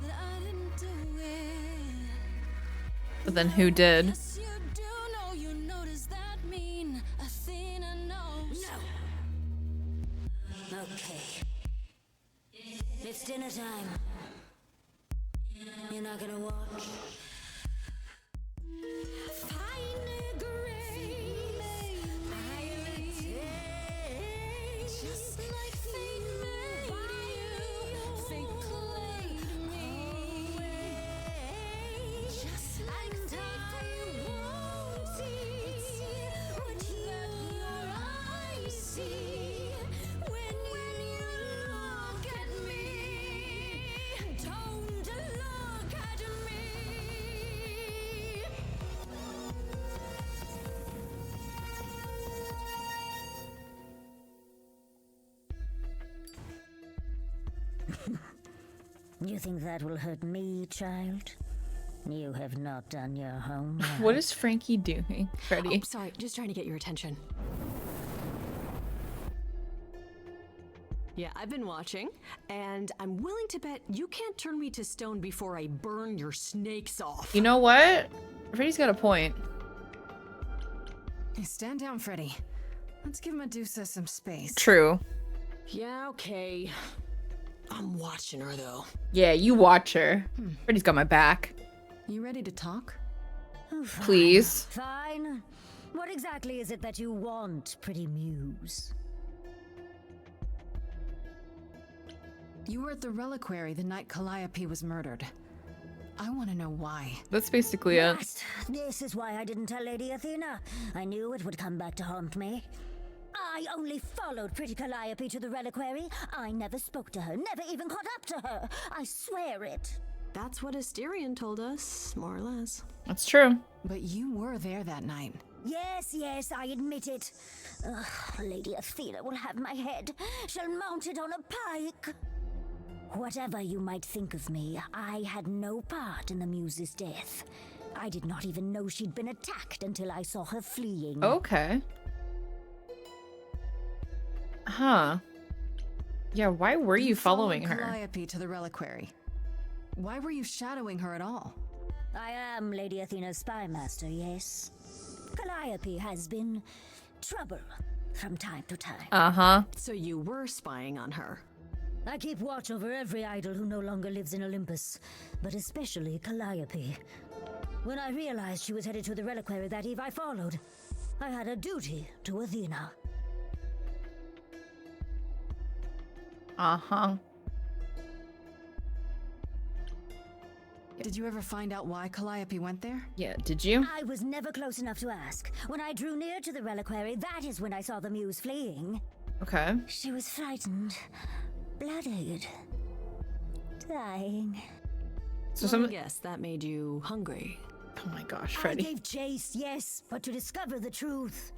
that I didn't do it. But then who did? Yes, you do know. You know, does that mean Athena knows? No. Okay. It's dinner time. You're not gonna watch? Fine grace, I'll take. Just like fate made you, fate played me. Just like I won't see what your eyes see when you look at me. Don't look at me. You think that will hurt me, child? You have not done your homework. What is Frankie doing, Freddy? Oh, sorry, just trying to get your attention. Yeah, I've been watching, and I'm willing to bet you can't turn me to stone before I burn your snakes off. You know what? Freddy's got a point. Hey, stand down, Freddy. Let's give Medusa some space. True. Yeah, okay. I'm watching her, though. Yeah, you watch her. Freddy's got my back. You ready to talk? Oh, fine. Please. Fine. What exactly is it that you want, pretty muse? You were at the reliquary the night Calliope was murdered. I want to know why. That's basically it. Yes, this is why I didn't tell Lady Athena. I knew it would come back to haunt me. I only followed pretty Calliope to the reliquary. I never spoke to her, never even caught up to her. I swear it. That's what Asterion told us, more or less. That's true. But you were there that night. Yes, I admit it. Ugh, Lady Athena will have my head. She'll mount it on a pike. Whatever you might think of me, I had no part in the Muse's death. I did not even know she'd been attacked until I saw her fleeing. Okay. Huh. Yeah, why were you following followed her? Calliope to the reliquary. Why were you shadowing her at all? I am Lady Athena's spy master, yes. Calliope has been trouble from time to time. Uh-huh. So you were spying on her. I keep watch over every idol who no longer lives in Olympus, but especially Calliope. When I realized she was headed to the reliquary that eve, I followed. I had a duty to Athena. Uh-huh. Did you ever find out why Calliope went there? Yeah, did you? I was never close enough to ask. When I drew near to the reliquary, that is when I saw the Muse fleeing. Okay. She was frightened, bloodied, dying. So I guess that made you hungry. Oh my gosh, I Freddy. gave chase, yes, but to discover the truth,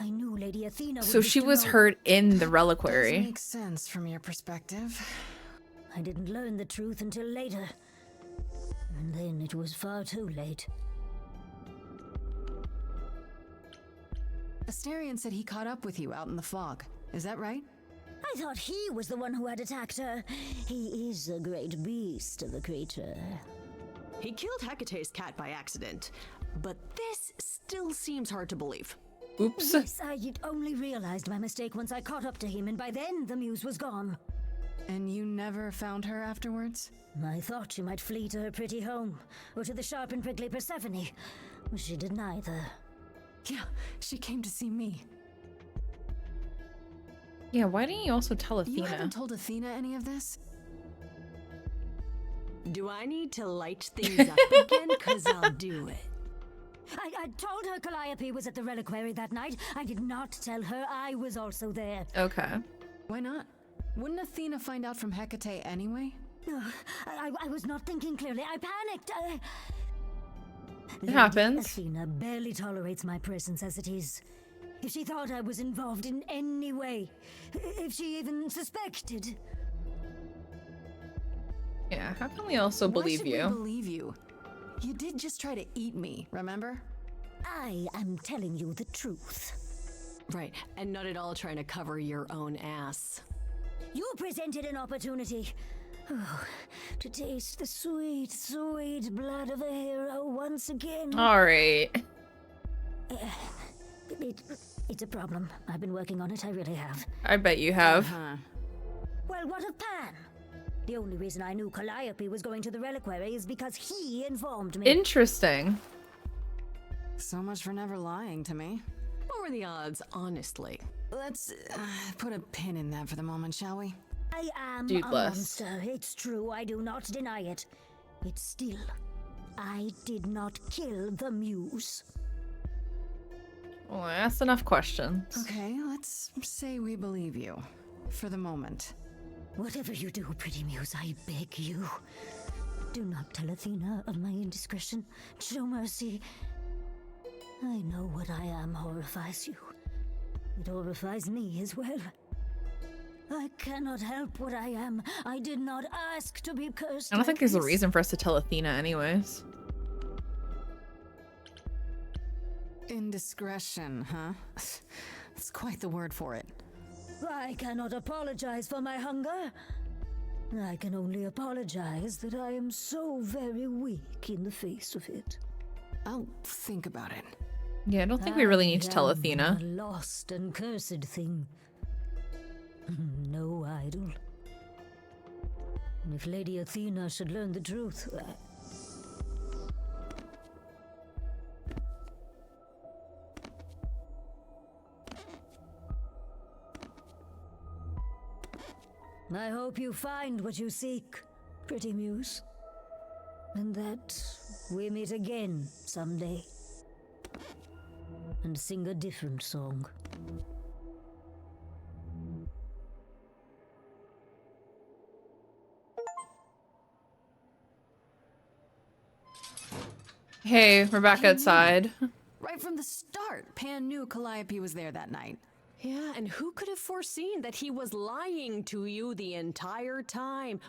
I knew Lady Athena would So wish she to was know. hurt in the Does reliquary. make sense from your perspective. I didn't learn the truth until later. And then it was far too late. Asterion said he caught up with you out in the fog. Is that right? I thought he was the one who had attacked her. He is a great beast of a creature. He killed Hecate's cat by accident, but this still seems hard to believe. Oops. Yes, I had only realized my mistake once I caught up to him, and by then the Muse was gone. And you never found her afterwards? I thought she might flee to her pretty home, or to the sharp and prickly Persephone. She did neither. Yeah, she came to see me. Yeah, why didn't you also tell You Athena? haven't told Athena any of this? Do I need to light things up again? Because I'll do it. I told her Calliope was at the reliquary that night. I did not tell her I was also there. Okay. Why not? Wouldn't Athena find out from Hecate anyway? I was not thinking clearly. I panicked. It happens. Athena barely tolerates my presence as it is. If she thought I was involved in any way, if she even suspected. Yeah, how can we also believe Why should you? we believe you? You did just try to eat me, remember? I am telling you the truth. Right, and not at all trying to cover your own ass. You presented an opportunity. Oh, to taste the sweet, sweet blood of a hero once again. All right. It's a problem. I've been working on it, I really have. I bet you have. Well, what of Pan? The only reason I knew Calliope was going to the reliquary is because he informed me. Interesting. So much for never lying to me. What were the odds, honestly? Let's put a pin in that for the moment, shall we? I am Dude, a bless. monster. It's true. I do not deny it. It's still, I did not kill the Muse. Well, I asked enough questions. Okay, let's say we believe you. For the moment. Whatever you do, pretty Muse, I beg you. Do not tell Athena of my indiscretion. Show mercy. I know what I am horrifies you. It horrifies me as well. I cannot help what I am. I did not ask to be cursed. I don't think like there's a this. reason for us to tell Athena anyways. Indiscretion, huh? That's quite the word for it. I cannot apologize for my hunger. I can only apologize that I am so very weak in the face of it. I'll think about it. Yeah, I don't think we really need to tell am Athena. A lost and cursed thing. No idol. And if Lady Athena should learn the truth, I hope you find what you seek, pretty Muse. And that we meet again someday. And sing a different song. Hey, we're back outside. Right from the start, Pan knew Calliope was there that night. Yeah, and who could have foreseen that he was lying to you the entire time?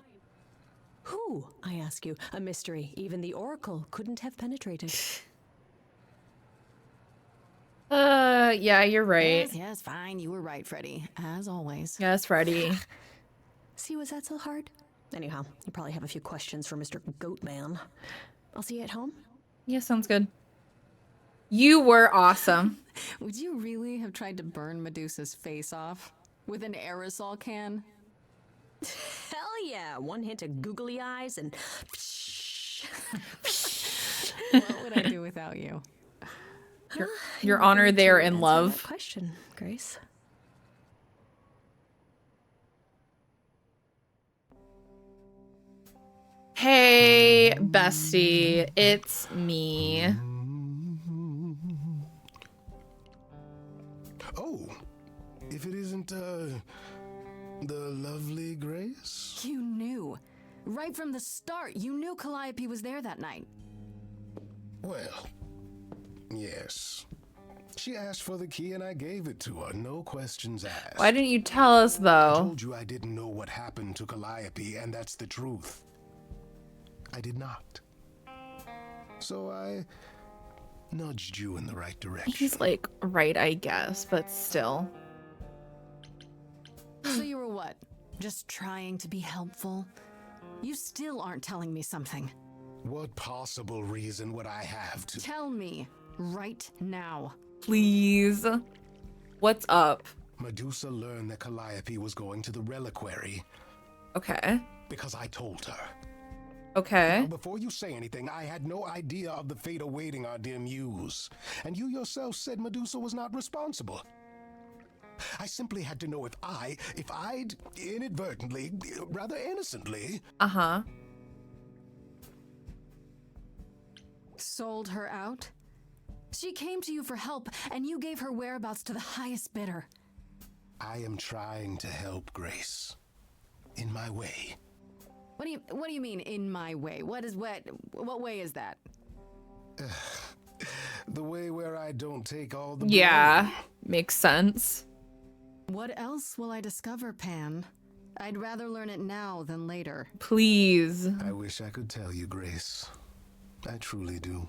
Who, I ask you, a mystery even the Oracle couldn't have penetrated. Yeah, you're right. Yes, fine. You were right, Freddy. As always. Yes, Freddy. See, was that so hard? Anyhow, you probably have a few questions for Mr. Goatman. I'll see you at home. Yeah, sounds good. You were awesome. Would you really have tried to burn Medusa's face off? With an aerosol can? Hell yeah! One hint of googly eyes and... What would I do without you? Your honor there in Answer love. that question, Grace. Hey, bestie, it's me. Oh, if it isn't, the lovely Grace? You knew. Right from the start, you knew Calliope was there that night. Well, yes. She asked for the key and I gave it to her, no questions asked. Why didn't you tell us, I though? told you I didn't know what happened to Calliope, and that's the truth. I did not. So I nudged you in the right direction. He's like, right, I guess, but still. So you were what? Just trying to be helpful? You still aren't telling me something. What possible reason would I have to... Tell me right now. Please. What's up? Medusa learned that Calliope was going to the reliquary Okay. because I told her. Okay. Now, before you say anything, I had no idea of the fate awaiting our dear Muse. And you yourself said Medusa was not responsible. I simply had to know if I'd inadvertently, rather innocently... Uh-huh. Sold her out? She came to you for help, and you gave her whereabouts to the highest bidder. I am trying to help, Grace. my way. What do you mean, in my way? What way is that? The way where I don't take all the Yeah, blame. makes sense. What else will I discover, Pan? I'd rather learn it now than later. Please. I wish I could tell you, Grace. I truly do.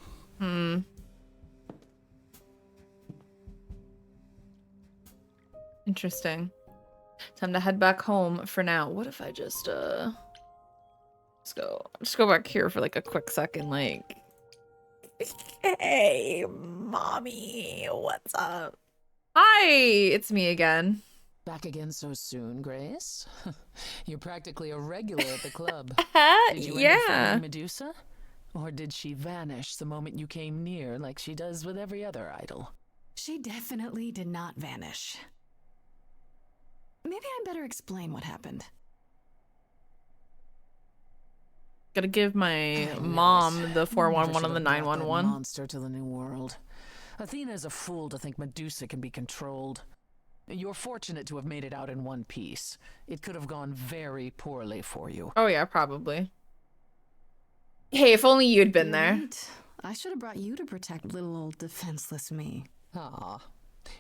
Interesting. Time to head back home for now. What if I just go back here for like a quick second, like, hey, mommy, what's up? Hi, it's me again. Back again so soon, Grace? You're practically a regular at the club. Did you end up finding Medusa? Or did she vanish the moment you came near like she does with every other idol? She definitely did not vanish. Maybe I better explain what happened. Gotta give my mom the 411 and the 911. Monster to the new world. Athena's a fool to think Medusa can be controlled. You're fortunate to have made it out in one piece. It could have gone very poorly for you. Oh yeah, probably. Hey, if only you'd been there. Right. I should have brought you to protect little old defenseless me. Ah.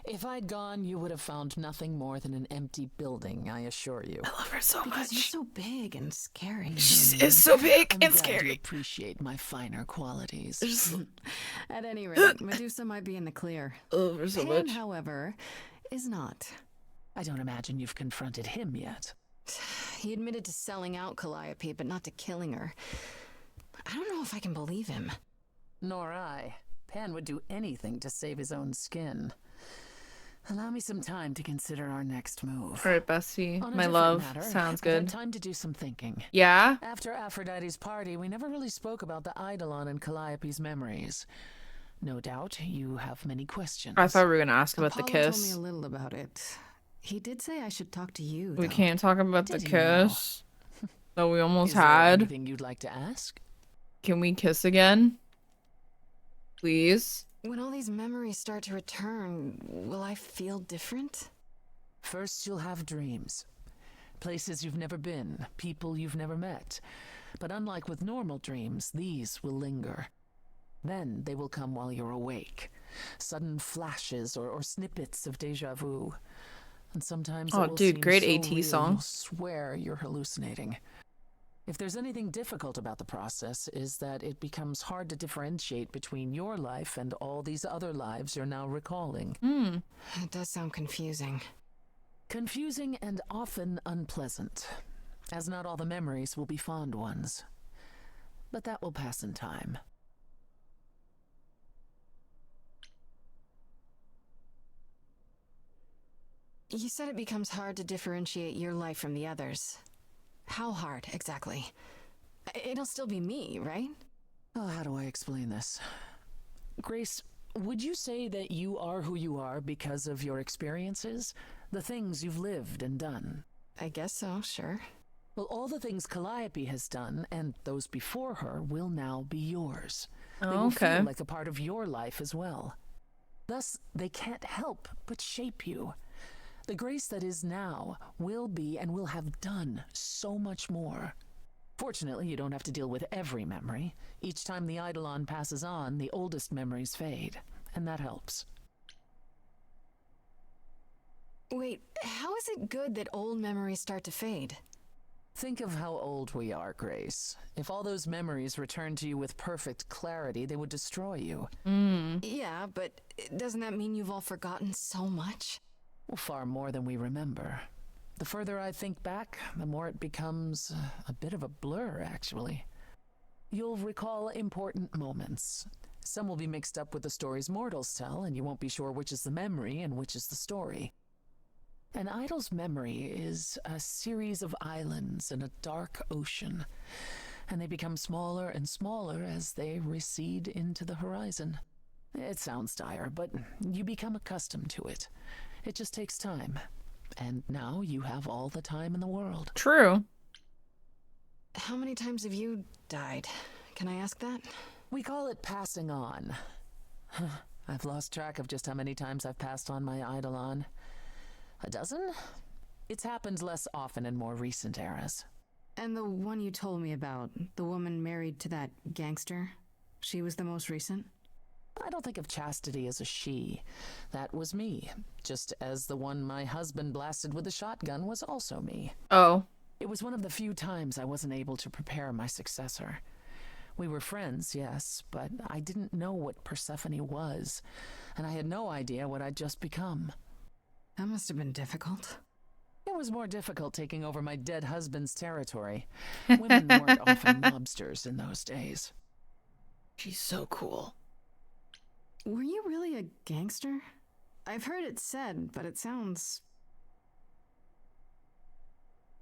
If I'd gone, you would have found nothing more than an empty building, I assure you. I love her so Because much. you're so big and scary. She is so big I'm and glad scary. you appreciate my finer qualities. At any rate, Medusa might be in the clear. Love her so Pan, much. however, is not. I don't imagine you've confronted him yet. He admitted to selling out Calliope, but not to killing her. I don't know if I can believe him. Nor I. Pan would do anything to save his own skin. Allow me some time to consider our next move. All right, bestie. On a My different love. matter, Sounds I've had good. time to do some thinking. Yeah? After Aphrodite's party, we never really spoke about the Eidolon and Calliope's memories. No doubt you have many questions. I thought we were gonna ask about Apollo the told me kiss. a little about it. He did say I should talk to you, We though. can't talk about the Did you know? kiss that we almost Is there had. anything you'd like to ask? Can we kiss again? Please? When all these memories start to return, will I feel different? First, you'll have dreams. Places you've never been, people you've never met. But unlike with normal dreams, these will linger. Then they will come while you're awake. Sudden flashes or snippets of deja vu. And sometimes it Oh, will dude, seem great so AT real song. you'll swear you're hallucinating. If there's anything difficult about the process, is that it becomes hard to differentiate between your life and all these other lives you're now recalling. It does sound confusing. Confusing and often unpleasant, as not all the memories will be fond ones. But that will pass in time. You said it becomes hard to differentiate your life from the others. How hard, exactly? It'll still be me, right? Oh, how do I explain this? Grace, would you say that you are who you are because of your experiences? The things you've lived and done? I guess so, sure. Well, all the things Calliope has done, and those before her, will now be yours. They will okay. feel like a part of your life as well. Thus, they can't help but shape you. The Grace that is now will be and will have done so much more. Fortunately, you don't have to deal with every memory. Each time the Eidolon passes on, the oldest memories fade, and that helps. Wait, how is it good that old memories start to fade? Think of how old we are, Grace. If all those memories returned to you with perfect clarity, they would destroy you. Yeah, but doesn't that mean you've all forgotten so much? Well, far more than we remember. The further I think back, the more it becomes a bit of a blur, actually. You'll recall important moments. Some will be mixed up with the stories mortals tell, and you won't be sure which is the memory and which is the story. An idol's memory is a series of islands in a dark ocean, and they become smaller and smaller as they recede into the horizon. It sounds dire, but you become accustomed to it. It just takes time. And now you have all the time in the world. True. How many times have you died? Can I ask that? We call it passing on. I've lost track of just how many times I've passed on my Eidolon. A dozen? It's happened less often in more recent eras. And the one you told me about, the woman married to that gangster, she was the most recent? I don't think of Chastity as a she. That was me, just as the one my husband blasted with a shotgun was also me. Oh. It was one of the few times I wasn't able to prepare my successor. We were friends, yes, but I didn't know what Persephone was, and I had no idea what I'd just become. That must have been difficult. It was more difficult taking over my dead husband's territory. Women weren't often mobsters in those days. She's so cool. Were you really a gangster? I've heard it said, but it sounds...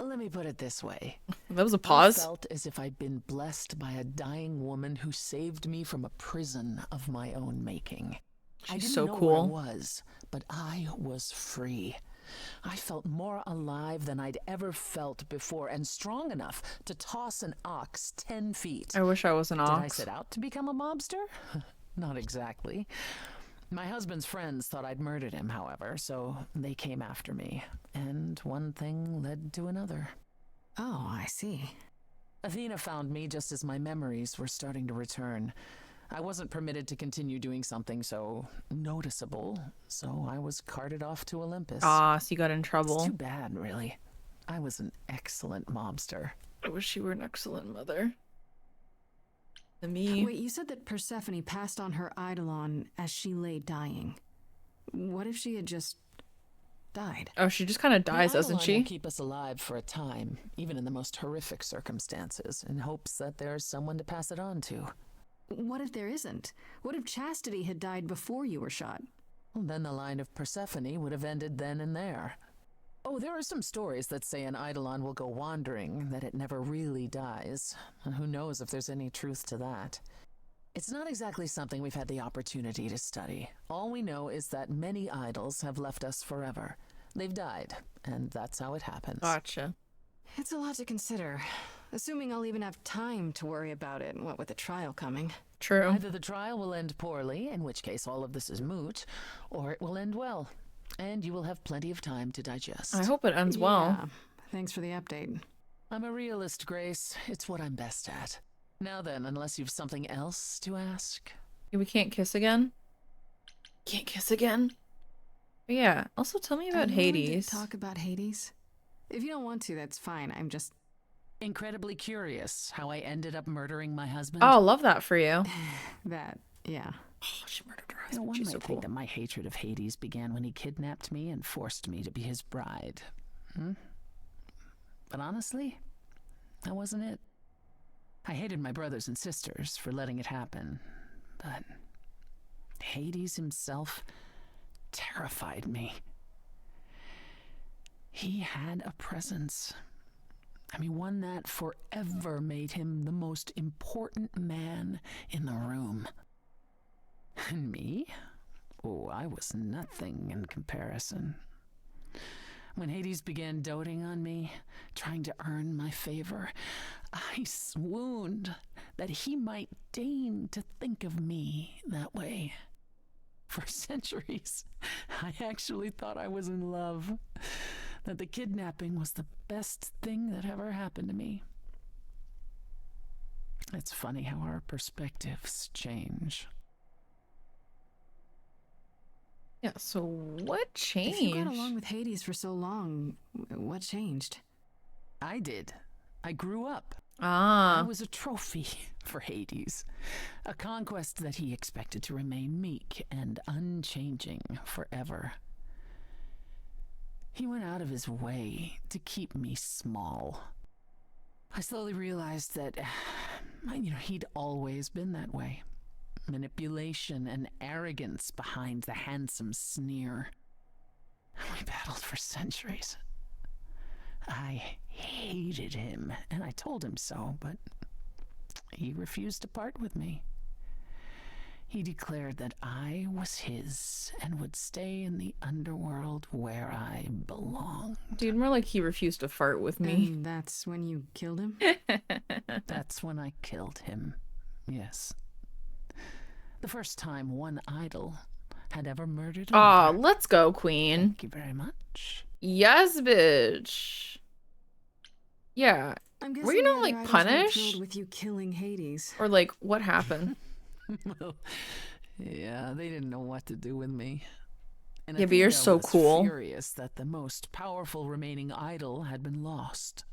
Let me put it this way. That was a pause. I felt as if I'd been blessed by a dying woman who saved me from a prison of my own making. I didn't so know cool. what I was, but I was free. I felt more alive than I'd ever felt before, and strong enough to toss an ox 10 feet. I wish I was an ox. Did I set out to become a mobster? Not exactly. My husband's friends thought I'd murdered him, however, so they came after me, and one thing led to another. Oh, I see. Athena found me just as my memories were starting to return. I wasn't permitted to continue doing something so noticeable, so I was carted off to Olympus. Ah, so you got in trouble. It's too bad, really. I was an excellent mobster. I wish you were an excellent mother. To me. Wait, you said that Persephone passed on her eidolon as she lay dying. What if she had just died? Oh, she just kind of dies, doesn't The she? will keep us alive for a time, even in the most horrific circumstances, in hopes that there's someone to pass it on to. What if there isn't? What if Chastity had died before you were shot? Well, then the line of Persephone would have ended then and there. Oh, there are some stories that say an eidolon will go wandering, that it never really dies, and who knows if there's any truth to that. It's not exactly something we've had the opportunity to study. All we know is that many idols have left us forever. They've died, and that's how it happens. Gotcha. It's a lot to consider. Assuming I'll even have time to worry about it, what with the trial coming. True. Either the trial will end poorly, in which case all of this is moot, or it will end well, and you will have plenty of time to digest. I hope it ends well. Yeah. Thanks for the update. I'm a realist, Grace. It's what I'm best at. Now then, unless you've something else to ask. We can't kiss again? Can't kiss again? But yeah, also tell me about Hades. Talk about Hades? If you don't want to, that's fine. I'm just... Incredibly curious how I ended up murdering my husband. Oh, love that for you. That, yeah. Oh, she murdered her You know, husband. one She's might so think cool. that my hatred of Hades began when he kidnapped me and forced me to be his bride. But honestly, that wasn't it. I hated my brothers and sisters for letting it happen, but Hades himself terrified me. He had a presence. I mean, one that forever made him the most important man in the room. And me? Oh, I was nothing in comparison. When Hades began doting on me, trying to earn my favor, I swooned that he might deign to think of me that way. For centuries, I actually thought I was in love, that the kidnapping was the best thing that ever happened to me. It's funny how our perspectives change. Yeah, so what changed? If you got along with Hades for so long, what changed? I did. I grew up. Ah. I was a trophy for Hades, a conquest that he expected to remain meek and unchanging forever. He went out of his way to keep me small. I slowly realized that, he'd always been that way. Manipulation and arrogance behind the handsome sneer. We battled for centuries. I hated him, and I told him so, but he refused to part with me. He declared that I was his and would stay in the underworld where I belonged. Dude, more like he refused to fart with me. And that's when you killed him? That's when I killed him, yes. The first time one idol had ever murdered another. Aw, let's go, queen. Thank you very much. Yes, bitch. Yeah, I'm guessing Were you the not, other like, idols weren't punished? thrilled with you killing Hades. Or like, what happened? Well, yeah, they didn't know what to do with me. And Yeah, but you're Athena so was cool. furious that the most powerful remaining idol had been lost.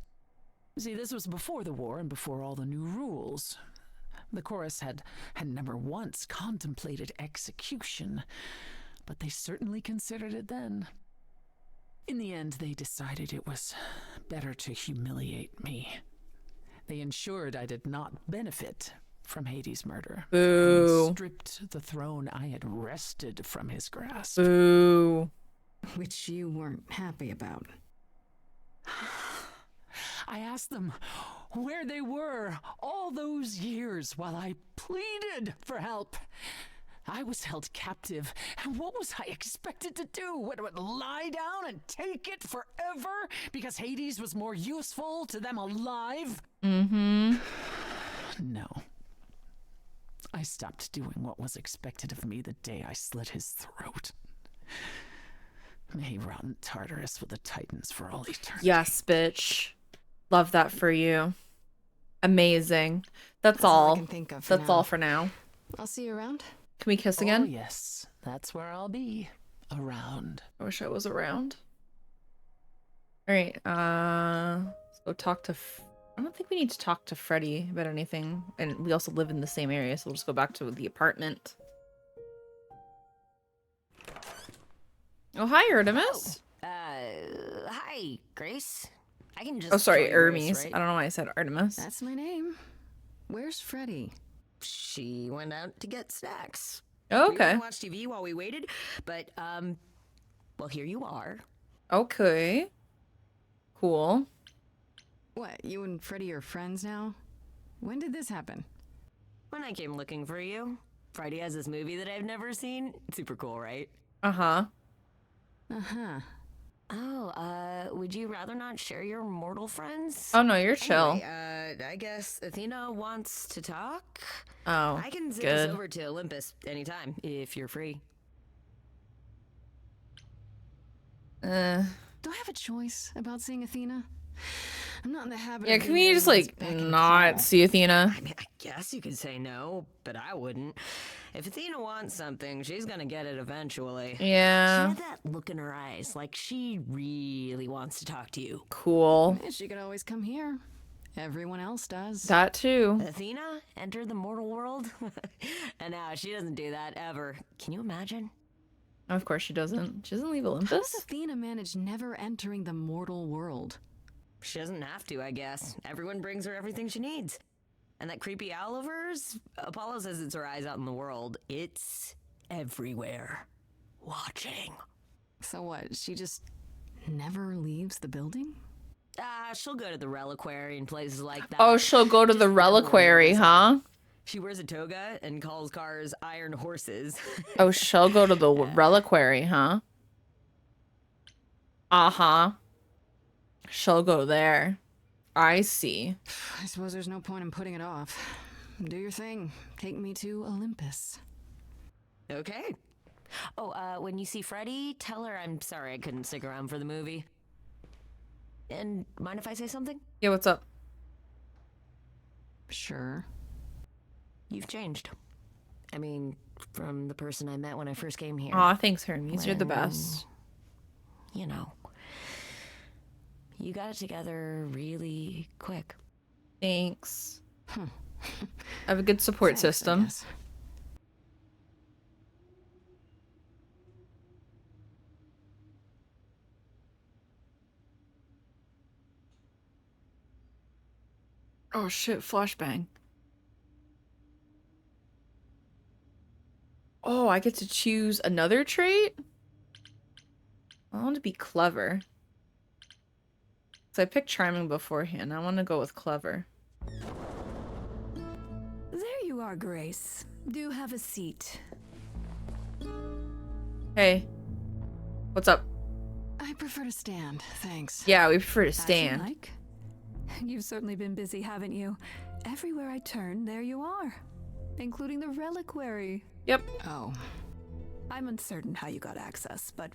See, this was before the war and before all the new rules. The chorus had never once contemplated execution, but they certainly considered it then. In the end, they decided it was better to humiliate me. They ensured I did not benefit from Hades' murder. Boo. And stripped the throne I had wrested from his grasp. Boo. Which you weren't happy about. I asked them where they were all those years while I pleaded for help. I was held captive, and what was I expected to do? What, lie down and take it forever because Hades was more useful to them alive? Mm-hmm. No. I stopped doing what was expected of me the day I slit his throat. May he rot in Tartarus with the Titans for all eternity. Yes, bitch. Love that for you. Amazing. That's all I all. can think of for That's now. all for now. I'll see you around. Can we kiss again? Oh, yes. That's where I'll be. Around. I wish I was around. All right. Let's go talk to. I don't think we need to talk to Freddy about anything, and we also live in the same area, so we'll just go back to the apartment. Oh, hi, Artemis. Hi, Grace. I can just. Oh, sorry, call you Grace, Hermes. right? I don't know why I said Artemis. That's my name. Where's Freddy? She went out to get snacks. Oh, We okay. went to watch TV while we waited, but well, here you are. Okay. Cool. What, you and Freddy are friends now? When did this happen? When I came looking for you, Friday has this movie that I've never seen. It's super cool, right? Uh-huh. Uh-huh. Oh, would you rather not share your mortal friends? Oh, no, you're chill. Anyway, I guess Athena wants to talk. Oh, I can send good. us over to Olympus anytime if you're free. Do I have a choice about seeing Athena? I'm not in the habit Yeah, of can being we just, anyone's like, beck and not call. see Athena? I mean, I guess you could say no, but I wouldn't. If Athena wants something, she's gonna get it eventually. Yeah. She had that look in her eyes, like she really wants to talk to you. Cool. Yeah, she could always come here. Everyone else does. That too. Athena entered the mortal world? And now she doesn't do that ever. Can you imagine? Of course she doesn't. She doesn't leave How does Olympus? Athena manage never entering the mortal world? She doesn't have to, I guess. Everyone brings her everything she needs. And that creepy owl of hers? Apollo says it's her eyes out in the world. It's everywhere. Watching. So what, she just never leaves the building? She'll go to the reliquary and places like that. Oh, she'll go to Just the never really reliquary, goes huh? out. She wears a toga and calls cars iron horses. Oh, she'll go to the reliquary, huh? Uh-huh. She'll go there. I see. I suppose there's no point in putting it off. Do your thing. Take me to Olympus. Okay. Oh, when you see Freddy, tell her I'm sorry I couldn't stick around for the movie. And mind if I say something? Yeah, what's up? Sure. You've changed. I mean, from the person I met when I first came here. Aw, thanks, Hermes. You're the When, best. You know. You got it together really quick. Thanks. I have a good support Thanks, I system. guess. Oh shit, flashbang. Oh, I get to choose another trait? I want to be clever. So I picked charming beforehand. I want to go with clever. There you are, Grace. Do have a seat. Hey. What's up? I prefer to stand, thanks. Yeah, we prefer to As you stand. like. You've certainly been busy, haven't you? Everywhere I turn, there you are. Including the reliquary. Yep. Oh. I'm uncertain how you got access, but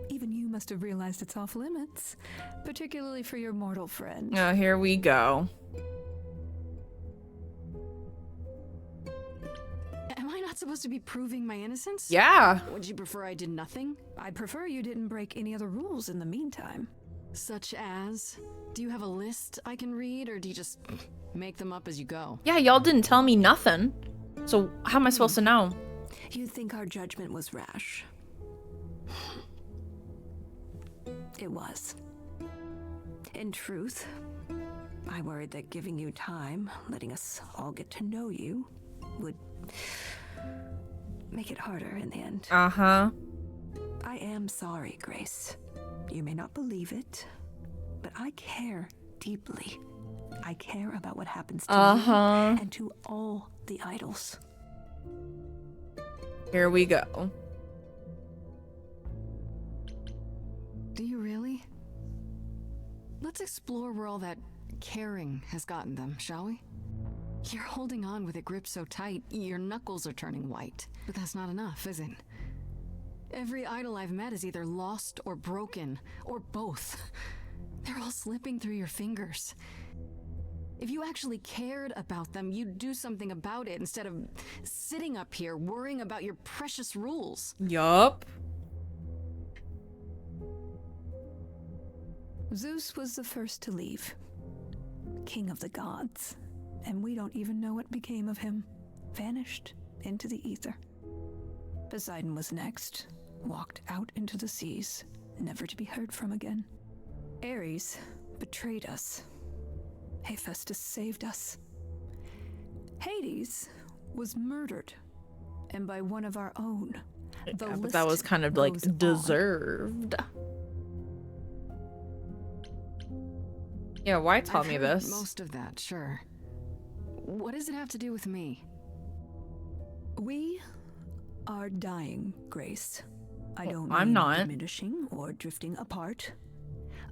Even you must have realized it's off limits, particularly for your mortal friend. Oh, here we go. Am I not supposed to be proving my innocence? Yeah. Would you prefer I did nothing? I'd prefer you didn't break any other rules in the meantime. Such as? Do you have a list I can read, or do you just make them up as you go? Yeah, y'all didn't tell me nothing. So how am I supposed to know? You think our judgment was rash? It was. In truth, I worried that giving you time, letting us all get to know you, would make it harder in the end. Uh-huh. I am sorry, Grace. You may not believe it, but I care deeply. I care about what happens to you and to all the idols. Here we go. Do you really? Let's explore where all that caring has gotten them, shall we? You're holding on with a grip so tight, your knuckles are turning white. But that's not enough, is it? Every idol I've met is either lost or broken, or both. They're all slipping through your fingers. If you actually cared about them, you'd do something about it instead of sitting up here worrying about your precious rules. Yup. Zeus was the first to leave. King of the gods. And we don't even know what became of him. Vanished into the ether. Poseidon was next. Walked out into the seas, never to be heard from again. Ares betrayed us. Hephaestus saved us. Hades was murdered. And by one of our own. Yeah, but that was kind of like deserved. Yeah, why tell I've me heard this? Most of that, sure. What does it have to do with me? We are dying, Grace. I don't I'm mean not. diminishing or drifting apart.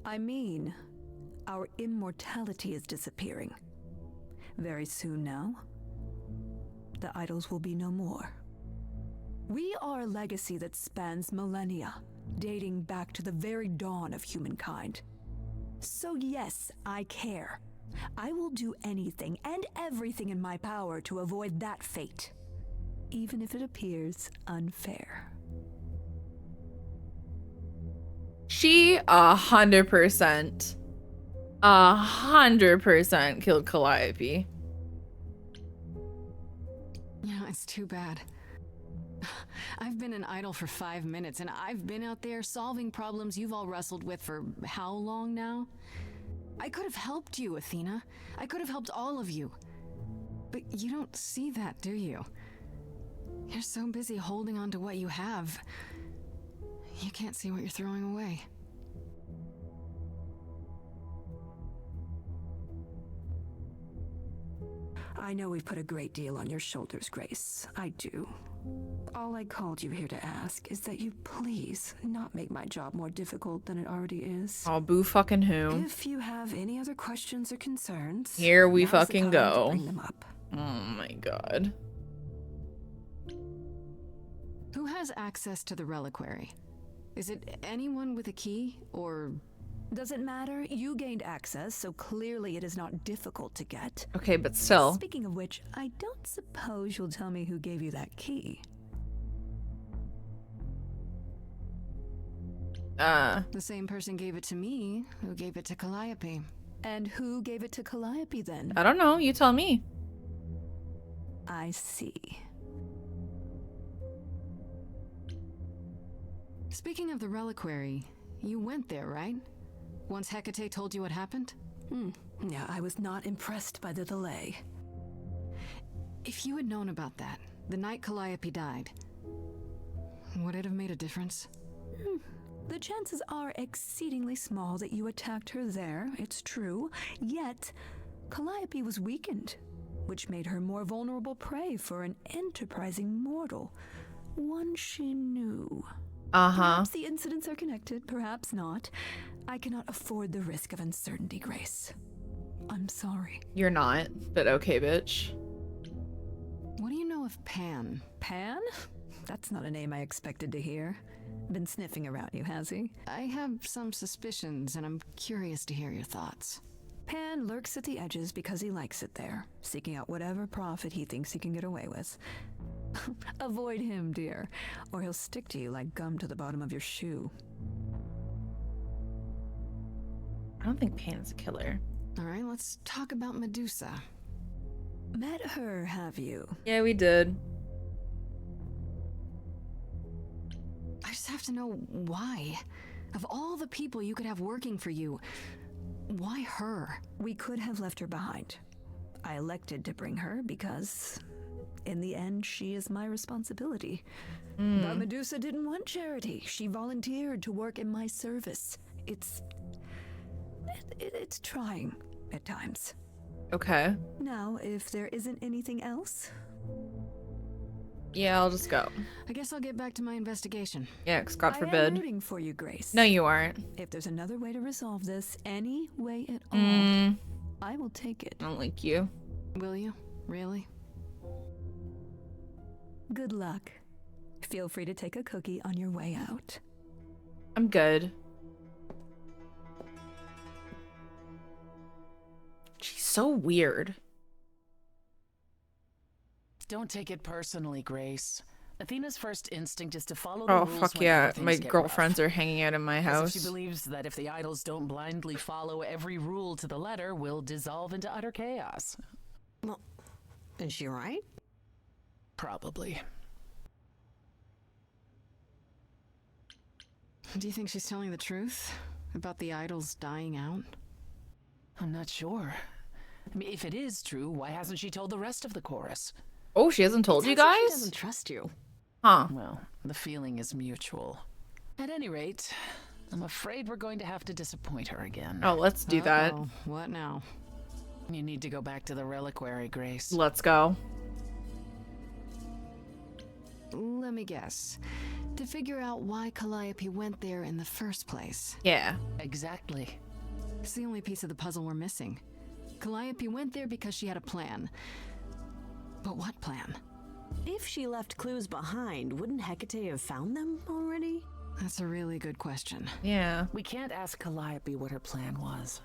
I mean, our immortality is disappearing. Very soon now, the idols will be no more. We are a legacy that spans millennia, dating back to the very dawn of humankind. So yes, I care. I will do anything and everything in my power to avoid that fate, even if it appears unfair. She 100% killed Calliope. You know, it's too bad. I've been an idol for 5 minutes, and I've been out there solving problems you've all wrestled with for how long now? I could have helped you, Athena. I could have helped all of you. But you don't see that, do you? You're so busy holding on to what you have. You can't see what you're throwing away. I know we've put a great deal on your shoulders, Grace. I do. All I called you here to ask is that you please not make my job more difficult than it already is. Oh, boo fucking who. If you have any other questions or concerns, Here we now's the fucking time to go. bring them up. Oh my god. Who has access to the reliquary? Is it anyone with a key, or... Doesn't matter. You gained access, so clearly it is not difficult to get. Okay, but still. Speaking of which, I don't suppose you'll tell me who gave you that key. The same person gave it to me, who gave it to Calliope. And who gave it to Calliope then? I don't know. You tell me. I see. Speaking of the reliquary, you went there, right? Once Hecate told you what happened? Yeah, I was not impressed by the delay. If you had known about that, the night Calliope died, would it have made a difference? The chances are exceedingly small that you attacked her there, it's true. Yet, Calliope was weakened, which made her more vulnerable prey for an enterprising mortal. One she knew. Perhaps the incidents are connected, perhaps not. I cannot afford the risk of uncertainty, Grace. I'm sorry. You're not, but okay, bitch. What do you know of Pan? Pan? That's not a name I expected to hear. Been sniffing around you, has he? I have some suspicions, and I'm curious to hear your thoughts. Pan lurks at the edges because he likes it there, seeking out whatever profit he thinks he can get away with. Avoid him, dear, or he'll stick to you like gum to the bottom of your shoe. I don't think Pan's a killer. All right, let's talk about Medusa. Met her, have you? Yeah, we did. I just have to know why. Of all the people you could have working for you, why her? We could have left her behind. I elected to bring her because, in the end, she is my responsibility. But Medusa didn't want charity. She volunteered to work in my service. It's trying at times. Okay. Now, if there isn't anything else... Yeah, I'll just go. I guess I'll get back to my investigation. Yeah, 'cause God I am forbid. rooting for you, Grace. No, you aren't. If there's another way to resolve this, any way at all, I will take it. I don't like you. Will you? Really? Good luck. Feel free to take a cookie on your way out. I'm good. She's so weird. Don't take it personally, Grace. Athena's first instinct is to follow the Oh, rules fuck whenever yeah. things My get girlfriends rough. are hanging out in my As house. if she believes that if the idols don't blindly follow every rule to the letter, we'll dissolve into utter chaos. Well, is she right? Probably. Do you think she's telling the truth about the idols dying out? I'm not sure. I mean, if it is true, why hasn't she told the rest of the chorus? Oh, she hasn't told you Sounds like guys? She doesn't trust you. Huh. Well, the feeling is mutual. At any rate, I'm afraid we're going to have to disappoint her again. Oh, let's do that. Uh-oh. What now? You need to go back to the reliquary, Grace. Let's go. Let me guess. To figure out why Calliope went there in the first place. Yeah. Exactly. It's the only piece of the puzzle we're missing. Calliope went there because she had a plan. But what plan? If she left clues behind, wouldn't Hecate have found them already? That's a really good question. Yeah. We can't ask Calliope what her plan was.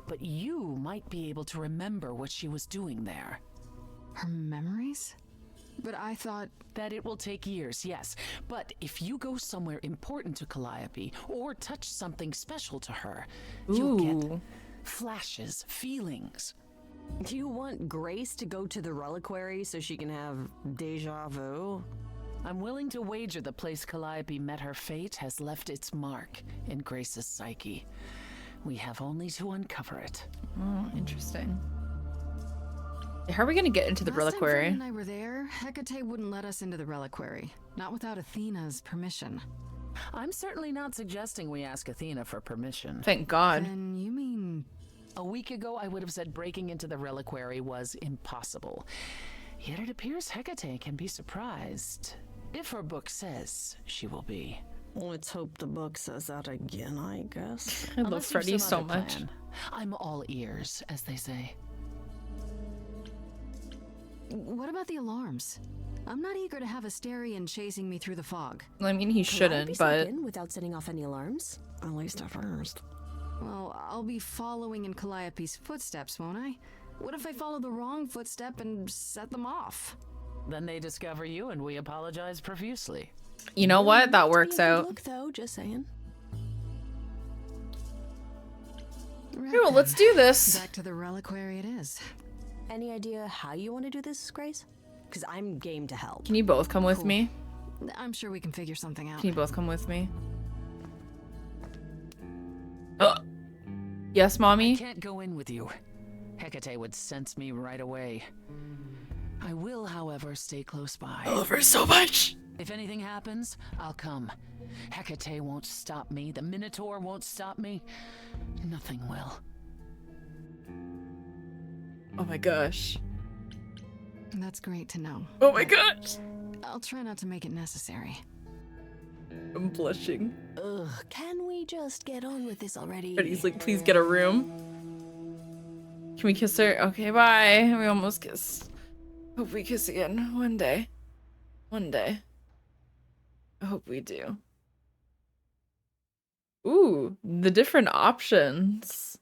But you might be able to remember what she was doing there. Her memories? But I thought... That it will take years, yes. But if you go somewhere important to Calliope, or touch something special to her, you'll get flashes, feelings. Do you want Grace to go to the reliquary so she can have deja vu? I'm willing to wager the place Calliope met her fate has left its mark in Grace's psyche. We have only to uncover it. Oh, interesting. How are we gonna get into the Last time reliquary? Fred and I were there, Hecate wouldn't let us into the reliquary. Not without Athena's permission. I'm certainly not suggesting we ask Athena for permission. Thank God. Then you mean... A week ago, I would have said breaking into the reliquary was impossible. Yet it appears Hecate can be surprised. If her book says she will be. Let's hope the book says that again, I guess. I love Unless you've Freddy some so other much. plan. I'm all ears, as they say. What about the alarms? I'm not eager to have Asterion chasing me through the fog. I mean, he shouldn't, but... In without setting off any alarms? At least at first. Well, I'll be following in Calliope's footsteps, won't I? What if I follow the wrong footstep and set them off? Then they discover you and we apologize profusely. You know what? That works out. Look, though, just saying. Right Okay, well, let's do this. Back to the reliquary it is. Any idea how you want to do this, Grace? Because I'm game to help. Can you both come with me? I'm sure we can figure something out. Can you both come with me? Oh. Yes, mommy? I can't go in with you. Hecate would sense me right away. I will, however, stay close by. I love her so much. If anything happens, I'll come. Hecate won't stop me. The Minotaur won't stop me. Nothing will. Oh my gosh. That's great to know. Oh my gosh. I'll try not to make it necessary. I'm blushing. Ugh, can we just get on with this already? But he's like, please get a room. Can we kiss her? Okay, bye. We almost kissed. Hope we kiss again one day. One day. I hope we do. Ooh, the different options.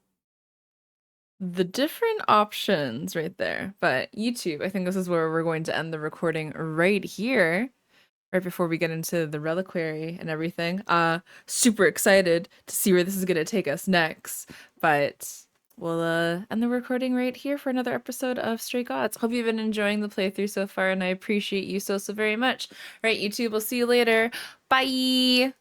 The different options right there. But YouTube, I think this is where we're going to end the recording right here. Right before we get into the reliquary and everything. Super excited to see where this is gonna take us next. But we'll end the recording right here for another episode of Stray Gods. Hope you've been enjoying the playthrough so far, and I appreciate you so very much. All right, YouTube, we'll see you later. Bye.